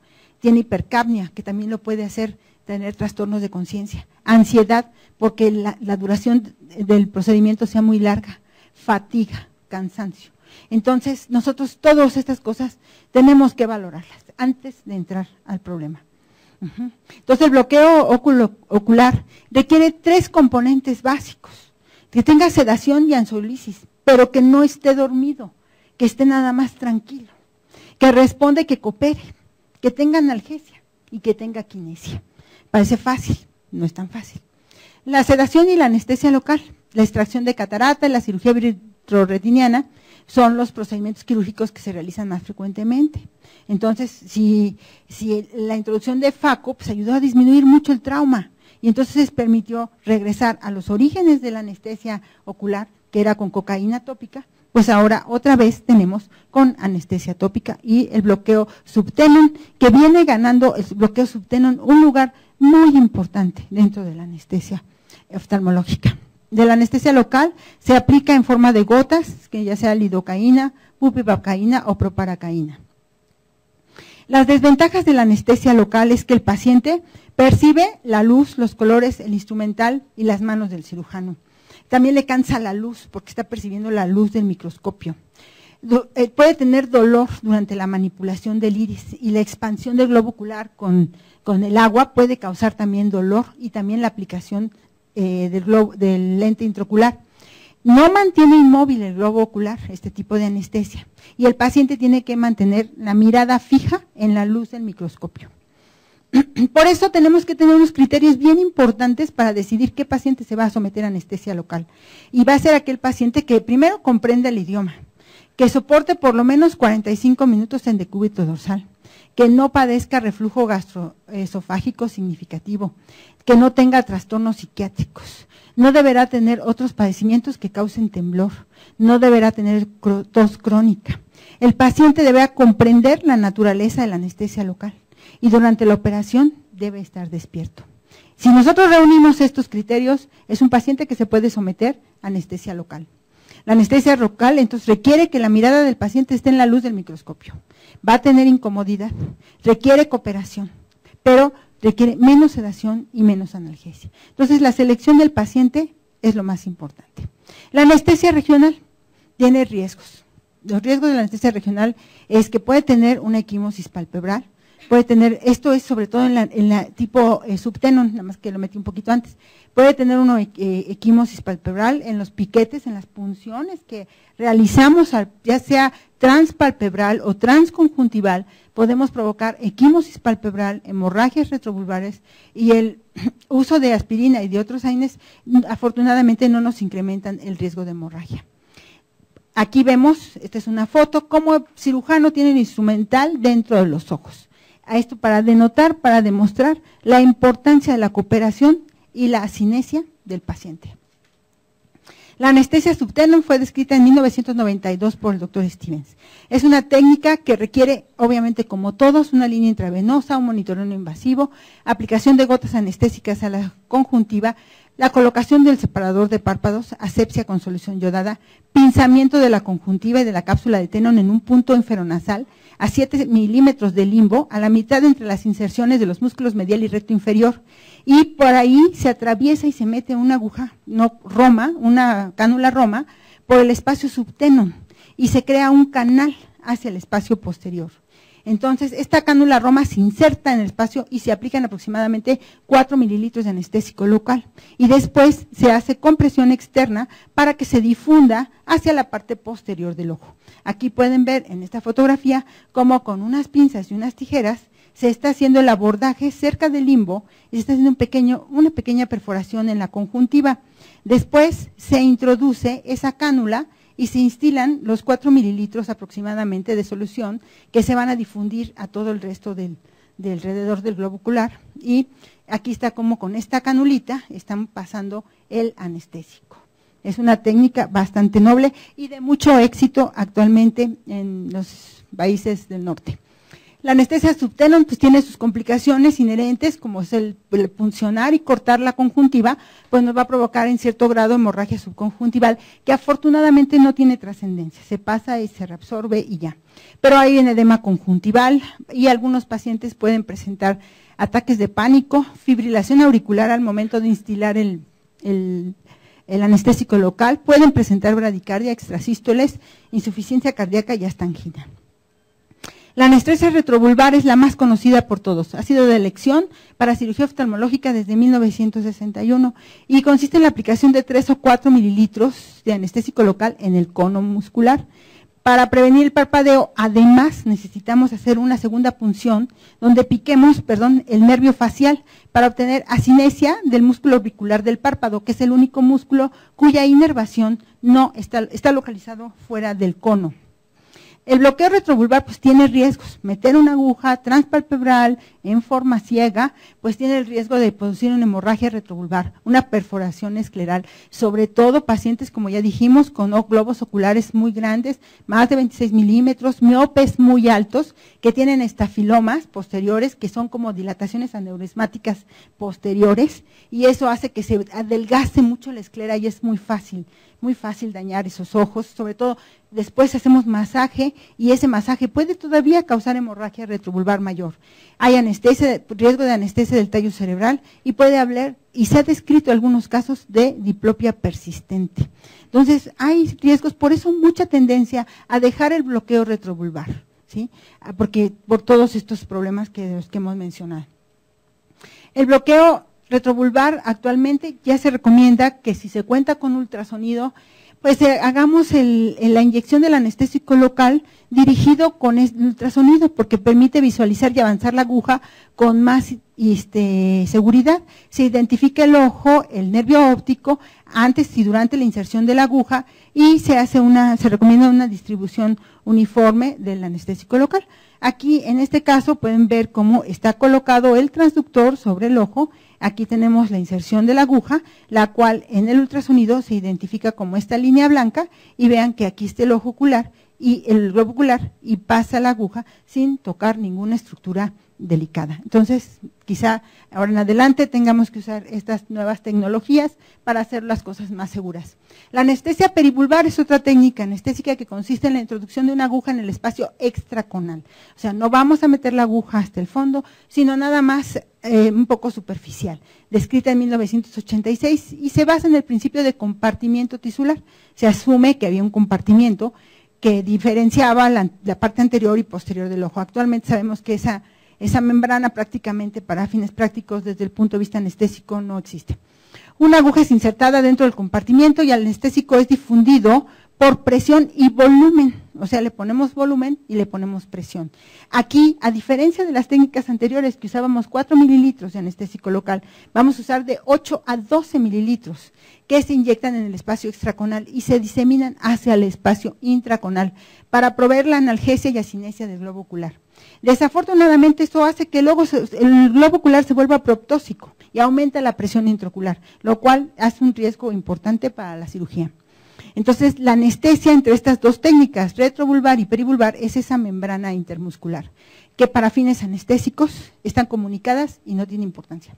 Tiene hipercapnia, que también lo puede hacer tener trastornos de conciencia, ansiedad, porque la duración del procedimiento sea muy larga, fatiga, cansancio. Entonces, nosotros todas estas cosas tenemos que valorarlas antes de entrar al problema. Entonces, el bloqueo ocular requiere 3 componentes básicos: que tenga sedación y ansiolisis, pero que no esté dormido, que esté nada más tranquilo, que responde, que coopere, que tenga analgesia y que tenga quinesia. Parece fácil, no es tan fácil. La sedación y la anestesia local, la extracción de catarata y la cirugía vitreoretiniana son los procedimientos quirúrgicos que se realizan más frecuentemente. Entonces, si la introducción de FACO pues ayudó a disminuir mucho el trauma y entonces permitió regresar a los orígenes de la anestesia ocular, que era con cocaína tópica, pues ahora otra vez tenemos con anestesia tópica y el bloqueo subtenon, que viene ganando el bloqueo subtenon un lugar muy importante dentro de la anestesia oftalmológica. De la anestesia local se aplica en forma de gotas, que ya sea lidocaína, bupivacaína o proparacaína. Las desventajas de la anestesia local es que el paciente percibe la luz, los colores, el instrumental y las manos del cirujano. También le cansa la luz porque está percibiendo la luz del microscopio. Puede tener dolor durante la manipulación del iris y la expansión del globo ocular con el agua puede causar también dolor y también la aplicación del lente intraocular. No mantiene inmóvil el globo ocular, este tipo de anestesia, y el paciente tiene que mantener la mirada fija en la luz del microscopio. Por eso tenemos que tener unos criterios bien importantes para decidir qué paciente se va a someter a anestesia local. Y va a ser aquel paciente que primero comprenda el idioma, que soporte por lo menos 45 minutos en decúbito dorsal, que no padezca reflujo gastroesofágico significativo, que no tenga trastornos psiquiátricos, no deberá tener otros padecimientos que causen temblor, no deberá tener tos crónica. El paciente deberá comprender la naturaleza de la anestesia local y durante la operación debe estar despierto. Si nosotros reunimos estos criterios, es un paciente que se puede someter a anestesia local. La anestesia local entonces requiere que la mirada del paciente esté en la luz del microscopio. Va a tener incomodidad, requiere cooperación, pero requiere menos sedación y menos analgesia. Entonces, la selección del paciente es lo más importante. La anestesia regional tiene riesgos. Los riesgos de la anestesia regional es que puede tener una equimosis palpebral, puede tener, esto es sobre todo en la tipo subtenon, nada más que lo metí un poquito antes, puede tener una equimosis palpebral en los piquetes, en las punciones que realizamos, ya sea transpalpebral o transconjuntival, podemos provocar equimosis palpebral, hemorragias retrovulvares y el uso de aspirina y de otros AINES afortunadamente no nos incrementan el riesgo de hemorragia. Aquí vemos, esta es una foto, cómo el cirujano tiene el instrumental dentro de los ojos. A esto para denotar, para demostrar la importancia de la cooperación y la asinesia del paciente. La anestesia subtenon fue descrita en 1992 por el doctor Stevens. Es una técnica que requiere, obviamente como todos, una línea intravenosa, un monitoreo no invasivo, aplicación de gotas anestésicas a la conjuntiva, la colocación del separador de párpados, asepsia con solución yodada, pinzamiento de la conjuntiva y de la cápsula de Tenon en un punto inferonasal a 7 milímetros de limbo, a la mitad entre las inserciones de los músculos medial y recto inferior, y por ahí se atraviesa y se mete una aguja, una cánula Roma, por el espacio subtenon, y se crea un canal hacia el espacio posterior. Entonces, esta cánula Roma se inserta en el espacio y se aplican aproximadamente 4 mililitros de anestésico local. Y después se hace compresión externa para que se difunda hacia la parte posterior del ojo. Aquí pueden ver en esta fotografía cómo con unas pinzas y unas tijeras se está haciendo el abordaje cerca del limbo y se está haciendo una pequeña perforación en la conjuntiva. Después se introduce esa cánula y se instilan los 4 mililitros aproximadamente de solución que se van a difundir a todo el resto del alrededor del globo ocular. Y aquí está como con esta canulita están pasando el anestésico. Es una técnica bastante noble y de mucho éxito actualmente en los países del norte. La anestesia subtenon pues tiene sus complicaciones inherentes, como es el puncionar y cortar la conjuntiva, pues nos va a provocar en cierto grado hemorragia subconjuntival, que afortunadamente no tiene trascendencia, se pasa y se reabsorbe y ya. Pero hay un edema conjuntival y algunos pacientes pueden presentar ataques de pánico, fibrilación auricular al momento de instilar el anestésico local, pueden presentar bradicardia, extrasístoles, insuficiencia cardíaca y hasta angina. La anestesia retrovulvar es la más conocida por todos. Ha sido de elección para cirugía oftalmológica desde 1961 y consiste en la aplicación de 3 o 4 mililitros de anestésico local en el cono muscular. Para prevenir el parpadeo, además, necesitamos hacer una segunda punción donde piquemos, el nervio facial para obtener asinesia del músculo auricular del párpado, que es el único músculo cuya inervación no está localizado fuera del cono. El bloqueo retrovulvar pues tiene riesgos, meter una aguja transpalpebral en forma ciega, pues tiene el riesgo de producir una hemorragia retrovulvar, una perforación escleral, sobre todo pacientes, como ya dijimos, con globos oculares muy grandes, más de 26 milímetros, miopes muy altos, que tienen estafilomas posteriores, que son como dilataciones aneurismáticas posteriores, y eso hace que se adelgace mucho la esclera y es muy fácil dañar esos ojos, sobre todo después hacemos masaje y ese masaje puede todavía causar hemorragia retrovulvar mayor. Hay riesgo de anestesia del tallo cerebral y puede haber, y se ha descrito algunos casos de diplopia persistente. Entonces hay riesgos, por eso mucha tendencia a dejar el bloqueo retrovulvar, ¿sí? Porque por todos estos problemas de los que hemos mencionado. El bloqueo retrovulvar actualmente ya se recomienda que si se cuenta con ultrasonido, pues hagamos la inyección del anestésico local dirigido con el ultrasonido, porque permite visualizar y avanzar la aguja con más seguridad. Se identifica el ojo, el nervio óptico, antes y durante la inserción de la aguja, y se recomienda una distribución uniforme del anestésico local. Aquí, en este caso, pueden ver cómo está colocado el transductor sobre el ojo. Aquí tenemos la inserción de la aguja, la cual en el ultrasonido se identifica como esta línea blanca, y vean que aquí está el ojo ocular y el globo ocular, y pasa la aguja sin tocar ninguna estructura delicada. Entonces, quizá ahora en adelante tengamos que usar estas nuevas tecnologías para hacer las cosas más seguras. La anestesia perivulvar es otra técnica anestésica que consiste en la introducción de una aguja en el espacio extraconal. O sea, no vamos a meter la aguja hasta el fondo, sino nada más un poco superficial. Descrita en 1986 y se basa en el principio de compartimiento tisular. Se asume que había un compartimiento que diferenciaba la parte anterior y posterior del ojo. Actualmente sabemos que esa membrana prácticamente para fines prácticos desde el punto de vista anestésico no existe. Una aguja es insertada dentro del compartimiento y el anestésico es difundido por presión y volumen, o sea, le ponemos volumen y le ponemos presión. Aquí, a diferencia de las técnicas anteriores que usábamos 4 mililitros de anestésico local, vamos a usar de 8 a 12 mililitros que se inyectan en el espacio extraconal y se diseminan hacia el espacio intraconal para proveer la analgesia y asinesia del globo ocular. Desafortunadamente, esto hace que el globo ocular se vuelva proptósico y aumenta la presión intraocular, lo cual hace un riesgo importante para la cirugía. Entonces, la anestesia entre estas dos técnicas, retrovulvar y perivulvar, es esa membrana intermuscular, que para fines anestésicos están comunicadas y no tiene importancia.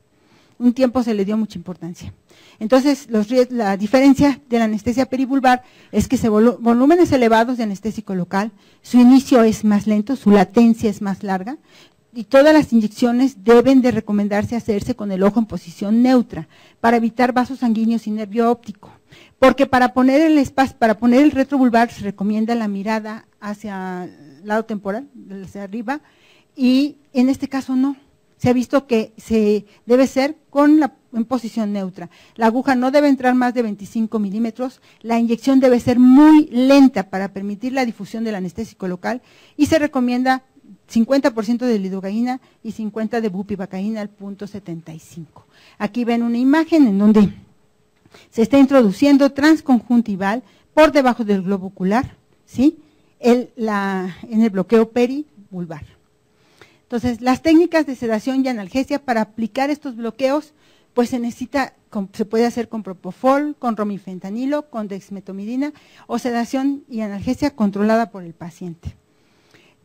Un tiempo se le dio mucha importancia. Entonces, la diferencia de la anestesia perivulvar es que volúmenes elevados de anestésico local, su inicio es más lento, su latencia es más larga, y todas las inyecciones deben de recomendarse hacerse con el ojo en posición neutra, para evitar vasos sanguíneos y nervio óptico. Porque para poner el retrovulvar se recomienda la mirada hacia el lado temporal, hacia arriba, y en este caso no. Se ha visto que se debe ser en posición neutra. La aguja no debe entrar más de 25 milímetros, la inyección debe ser muy lenta para permitir la difusión del anestésico local y se recomienda 50% de lidocaína y 50% de bupivacaína al punto 75. Aquí ven una imagen en donde se está introduciendo transconjuntival por debajo del globo ocular, ¿sí? en el bloqueo perivulvar. Entonces, las técnicas de sedación y analgesia para aplicar estos bloqueos, pues se puede hacer con propofol, con romifentanilo, con dexmetomidina o sedación y analgesia controlada por el paciente.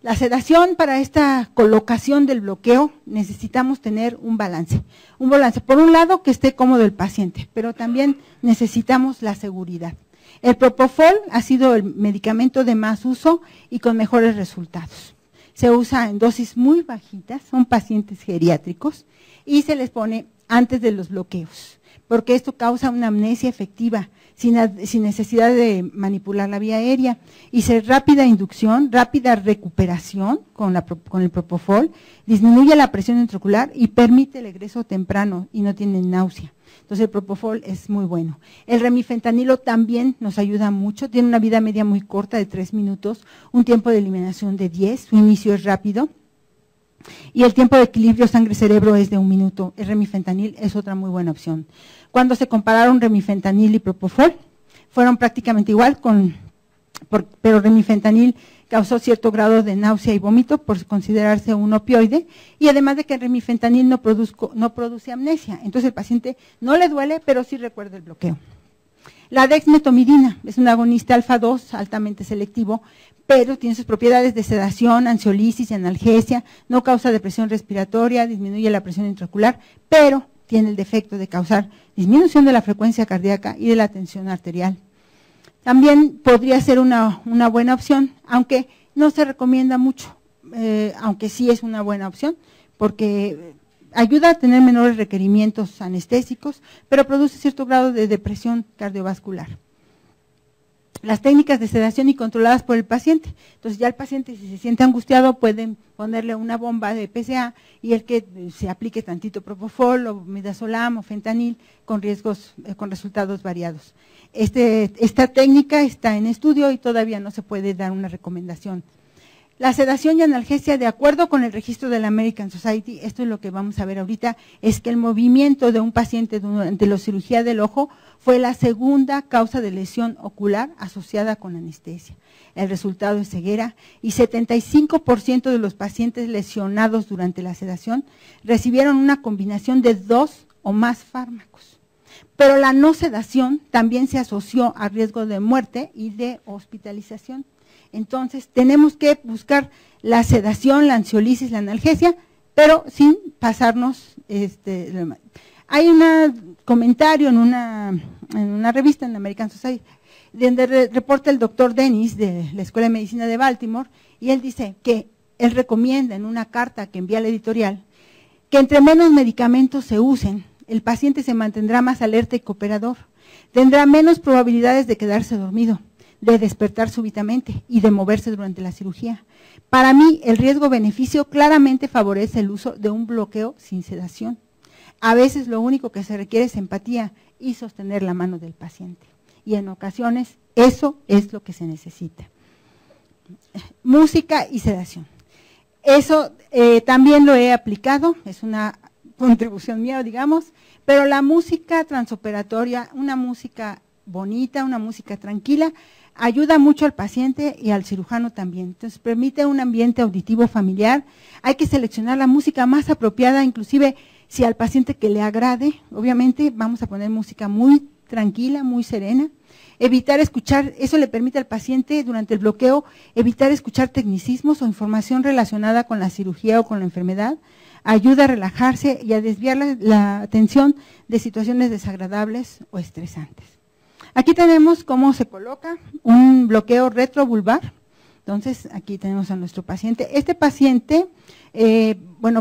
La sedación para esta colocación del bloqueo necesitamos tener un balance. Un balance, por un lado, que esté cómodo el paciente, pero también necesitamos la seguridad. El propofol ha sido el medicamento de más uso y con mejores resultados. Se usa en dosis muy bajitas, son pacientes geriátricos y se les pone antes de los bloqueos, porque esto causa una amnesia efectiva, sin necesidad de manipular la vía aérea, y rápida inducción, rápida recuperación con el propofol, disminuye la presión intraocular y permite el egreso temprano y no tiene náusea. Entonces el propofol es muy bueno. El remifentanilo también nos ayuda mucho, tiene una vida media muy corta de 3 minutos, un tiempo de eliminación de 10, su inicio es rápido, y el tiempo de equilibrio sangre-cerebro es de 1 minuto. El remifentanil es otra muy buena opción. Cuando se compararon remifentanil y propofol, fueron prácticamente igual, pero remifentanil causó cierto grado de náusea y vómito por considerarse un opioide, y además de que el remifentanil no produce amnesia, entonces el paciente no le duele, pero sí recuerda el bloqueo. La dexmetomidina es un agonista alfa-2 altamente selectivo, pero tiene sus propiedades de sedación, ansiolisis y analgesia, no causa depresión respiratoria, disminuye la presión intraocular, pero tiene el defecto de causar disminución de la frecuencia cardíaca y de la tensión arterial. También podría ser una buena opción, aunque no se recomienda mucho, aunque sí es una buena opción, porque ayuda a tener menores requerimientos anestésicos, pero produce cierto grado de depresión cardiovascular. Las técnicas de sedación y controladas por el paciente. Entonces ya el paciente, si se siente angustiado, pueden ponerle una bomba de PCA y el que se aplique tantito propofol o midazolam o fentanil con resultados variados. Esta técnica está en estudio y todavía no se puede dar una recomendación. La sedación y analgesia, de acuerdo con el registro de la American Society, esto es lo que vamos a ver ahorita, es que el movimiento de un paciente durante la cirugía del ojo fue la segunda causa de lesión ocular asociada con anestesia. El resultado es ceguera y 75% de los pacientes lesionados durante la sedación recibieron una combinación de 2 o más fármacos. Pero la no sedación también se asoció a riesgo de muerte y de hospitalización. Entonces, tenemos que buscar la sedación, la ansiolisis, la analgesia, pero sin pasarnos. Hay un comentario en una revista, en la American Society, donde reporta el doctor Dennis de la Escuela de Medicina de Baltimore, y él dice que él recomienda en una carta que envía a la editorial que entre menos medicamentos se usen, el paciente se mantendrá más alerta y cooperador, tendrá menos probabilidades de quedarse dormido, de despertar súbitamente y de moverse durante la cirugía. Para mí, el riesgo-beneficio claramente favorece el uso de un bloqueo sin sedación. A veces lo único que se requiere es empatía y sostener la mano del paciente. Y en ocasiones eso es lo que se necesita. Música y sedación. Eso también lo he aplicado, es una contribución mía, digamos, pero la música transoperatoria, una música bonita, una música tranquila, ayuda mucho al paciente y al cirujano también. Entonces, permite un ambiente auditivo familiar. Hay que seleccionar la música más apropiada, inclusive si al paciente que le agrade, obviamente vamos a poner música muy tranquila, muy serena. Evitar escuchar, eso le permite al paciente durante el bloqueo, evitar escuchar tecnicismos o información relacionada con la cirugía o con la enfermedad. Ayuda a relajarse y a desviar la atención de situaciones desagradables o estresantes. Aquí tenemos cómo se coloca un bloqueo retrovulvar. Entonces, aquí tenemos a nuestro paciente. Este paciente,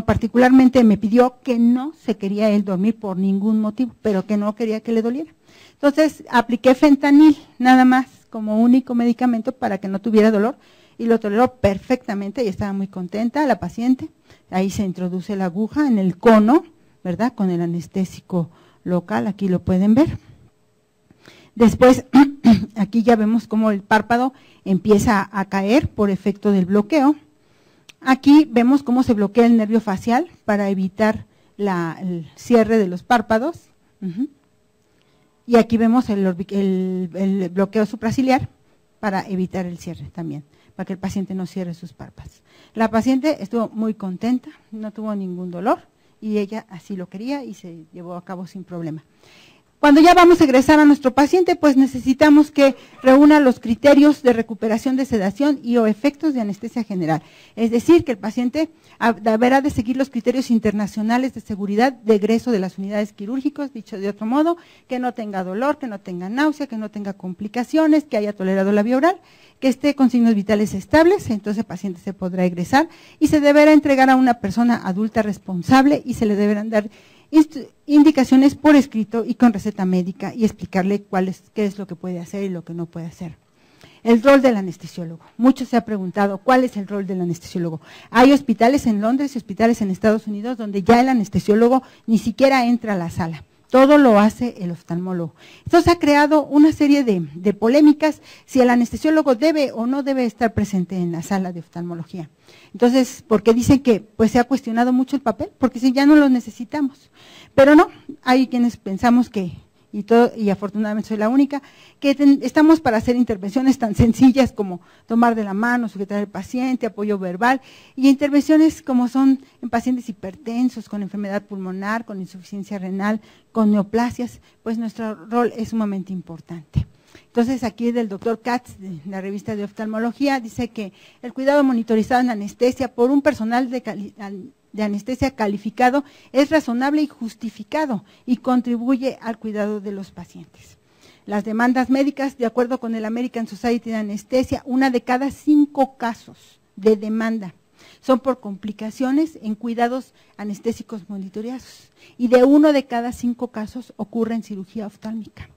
particularmente me pidió que no se quería él dormir por ningún motivo, pero que no quería que le doliera. Entonces, apliqué fentanil, nada más, como único medicamento para que no tuviera dolor, y lo toleró perfectamente y estaba muy contenta la paciente. Ahí se introduce la aguja en el cono, ¿verdad?, con el anestésico local, aquí lo pueden ver. Después, aquí ya vemos cómo el párpado empieza a caer por efecto del bloqueo. Aquí vemos cómo se bloquea el nervio facial para evitar el cierre de los párpados. Y aquí vemos el bloqueo supraciliar para evitar el cierre también, para que el paciente no cierre sus párpados. La paciente estuvo muy contenta, no tuvo ningún dolor y ella así lo quería y se llevó a cabo sin problema. Cuando ya vamos a egresar a nuestro paciente, pues necesitamos que reúna los criterios de recuperación de sedación y o efectos de anestesia general. Es decir, que el paciente deberá de seguir los criterios internacionales de seguridad de egreso de las unidades quirúrgicas, dicho de otro modo, que no tenga dolor, que no tenga náusea, que no tenga complicaciones, que haya tolerado la vía oral, que esté con signos vitales estables, entonces el paciente se podrá egresar y se deberá entregar a una persona adulta responsable y se le deberán dar indicaciones por escrito y con receta médica y explicarle qué es lo que puede hacer y lo que no puede hacer. El rol del anestesiólogo. Mucho se ha preguntado cuál es el rol del anestesiólogo. Hay hospitales en Londres y hospitales en Estados Unidos donde ya el anestesiólogo ni siquiera entra a la sala. Todo lo hace el oftalmólogo. Entonces ha creado una serie de polémicas si el anestesiólogo debe o no debe estar presente en la sala de oftalmología. Entonces, porque dicen que pues se ha cuestionado mucho el papel, porque si ya no lo necesitamos. Pero no, hay quienes pensamos que, y afortunadamente soy la única, que estamos para hacer intervenciones tan sencillas como tomar de la mano, sujetar al paciente, apoyo verbal, y intervenciones como son en pacientes hipertensos, con enfermedad pulmonar, con insuficiencia renal, con neoplasias, pues nuestro rol es sumamente importante. Entonces, aquí del doctor Katz, de la revista de oftalmología, dice que el cuidado monitorizado en anestesia por un personal de anestesia calificado es razonable y justificado y contribuye al cuidado de los pacientes. Las demandas médicas, de acuerdo con el American Society de Anestesia, 1 de cada 5 casos de demanda son por complicaciones en cuidados anestésicos monitoreados y de 1 de cada 5 casos ocurre en cirugía oftálmica.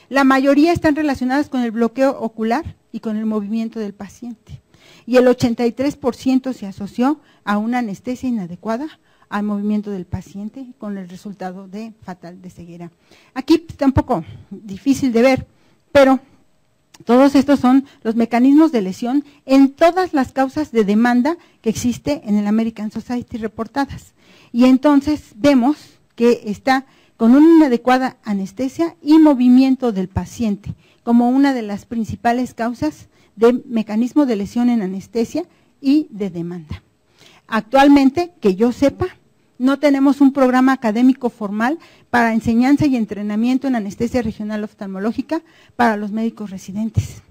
La mayoría están relacionadas con el bloqueo ocular y con el movimiento del paciente. Y el 83% se asoció a una anestesia inadecuada al movimiento del paciente con el resultado fatal de ceguera. Aquí está un poco difícil de ver, pero todos estos son los mecanismos de lesión en todas las causas de demanda que existe en el American Society reportadas. Y entonces vemos que está con una inadecuada anestesia y movimiento del paciente como una de las principales causas de mecanismo de lesión en anestesia y de demanda. Actualmente, que yo sepa, no tenemos un programa académico formal para enseñanza y entrenamiento en anestesia regional oftalmológica para los médicos residentes.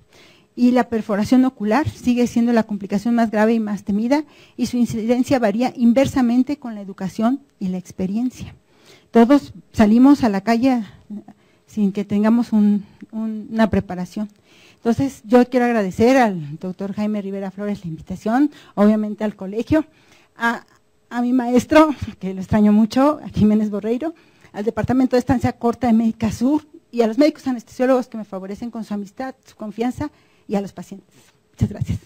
Y la perforación ocular sigue siendo la complicación más grave y más temida y su incidencia varía inversamente con la educación y la experiencia. Todos salimos a la calle sin que tengamos una preparación. Entonces, yo quiero agradecer al doctor Jaime Rivera Flores la invitación, obviamente al colegio, a mi maestro, que lo extraño mucho, a Jiménez Borreiro, al Departamento de Estancia Corta de Médica Sur y a los médicos anestesiólogos que me favorecen con su amistad, su confianza y a los pacientes. Muchas gracias.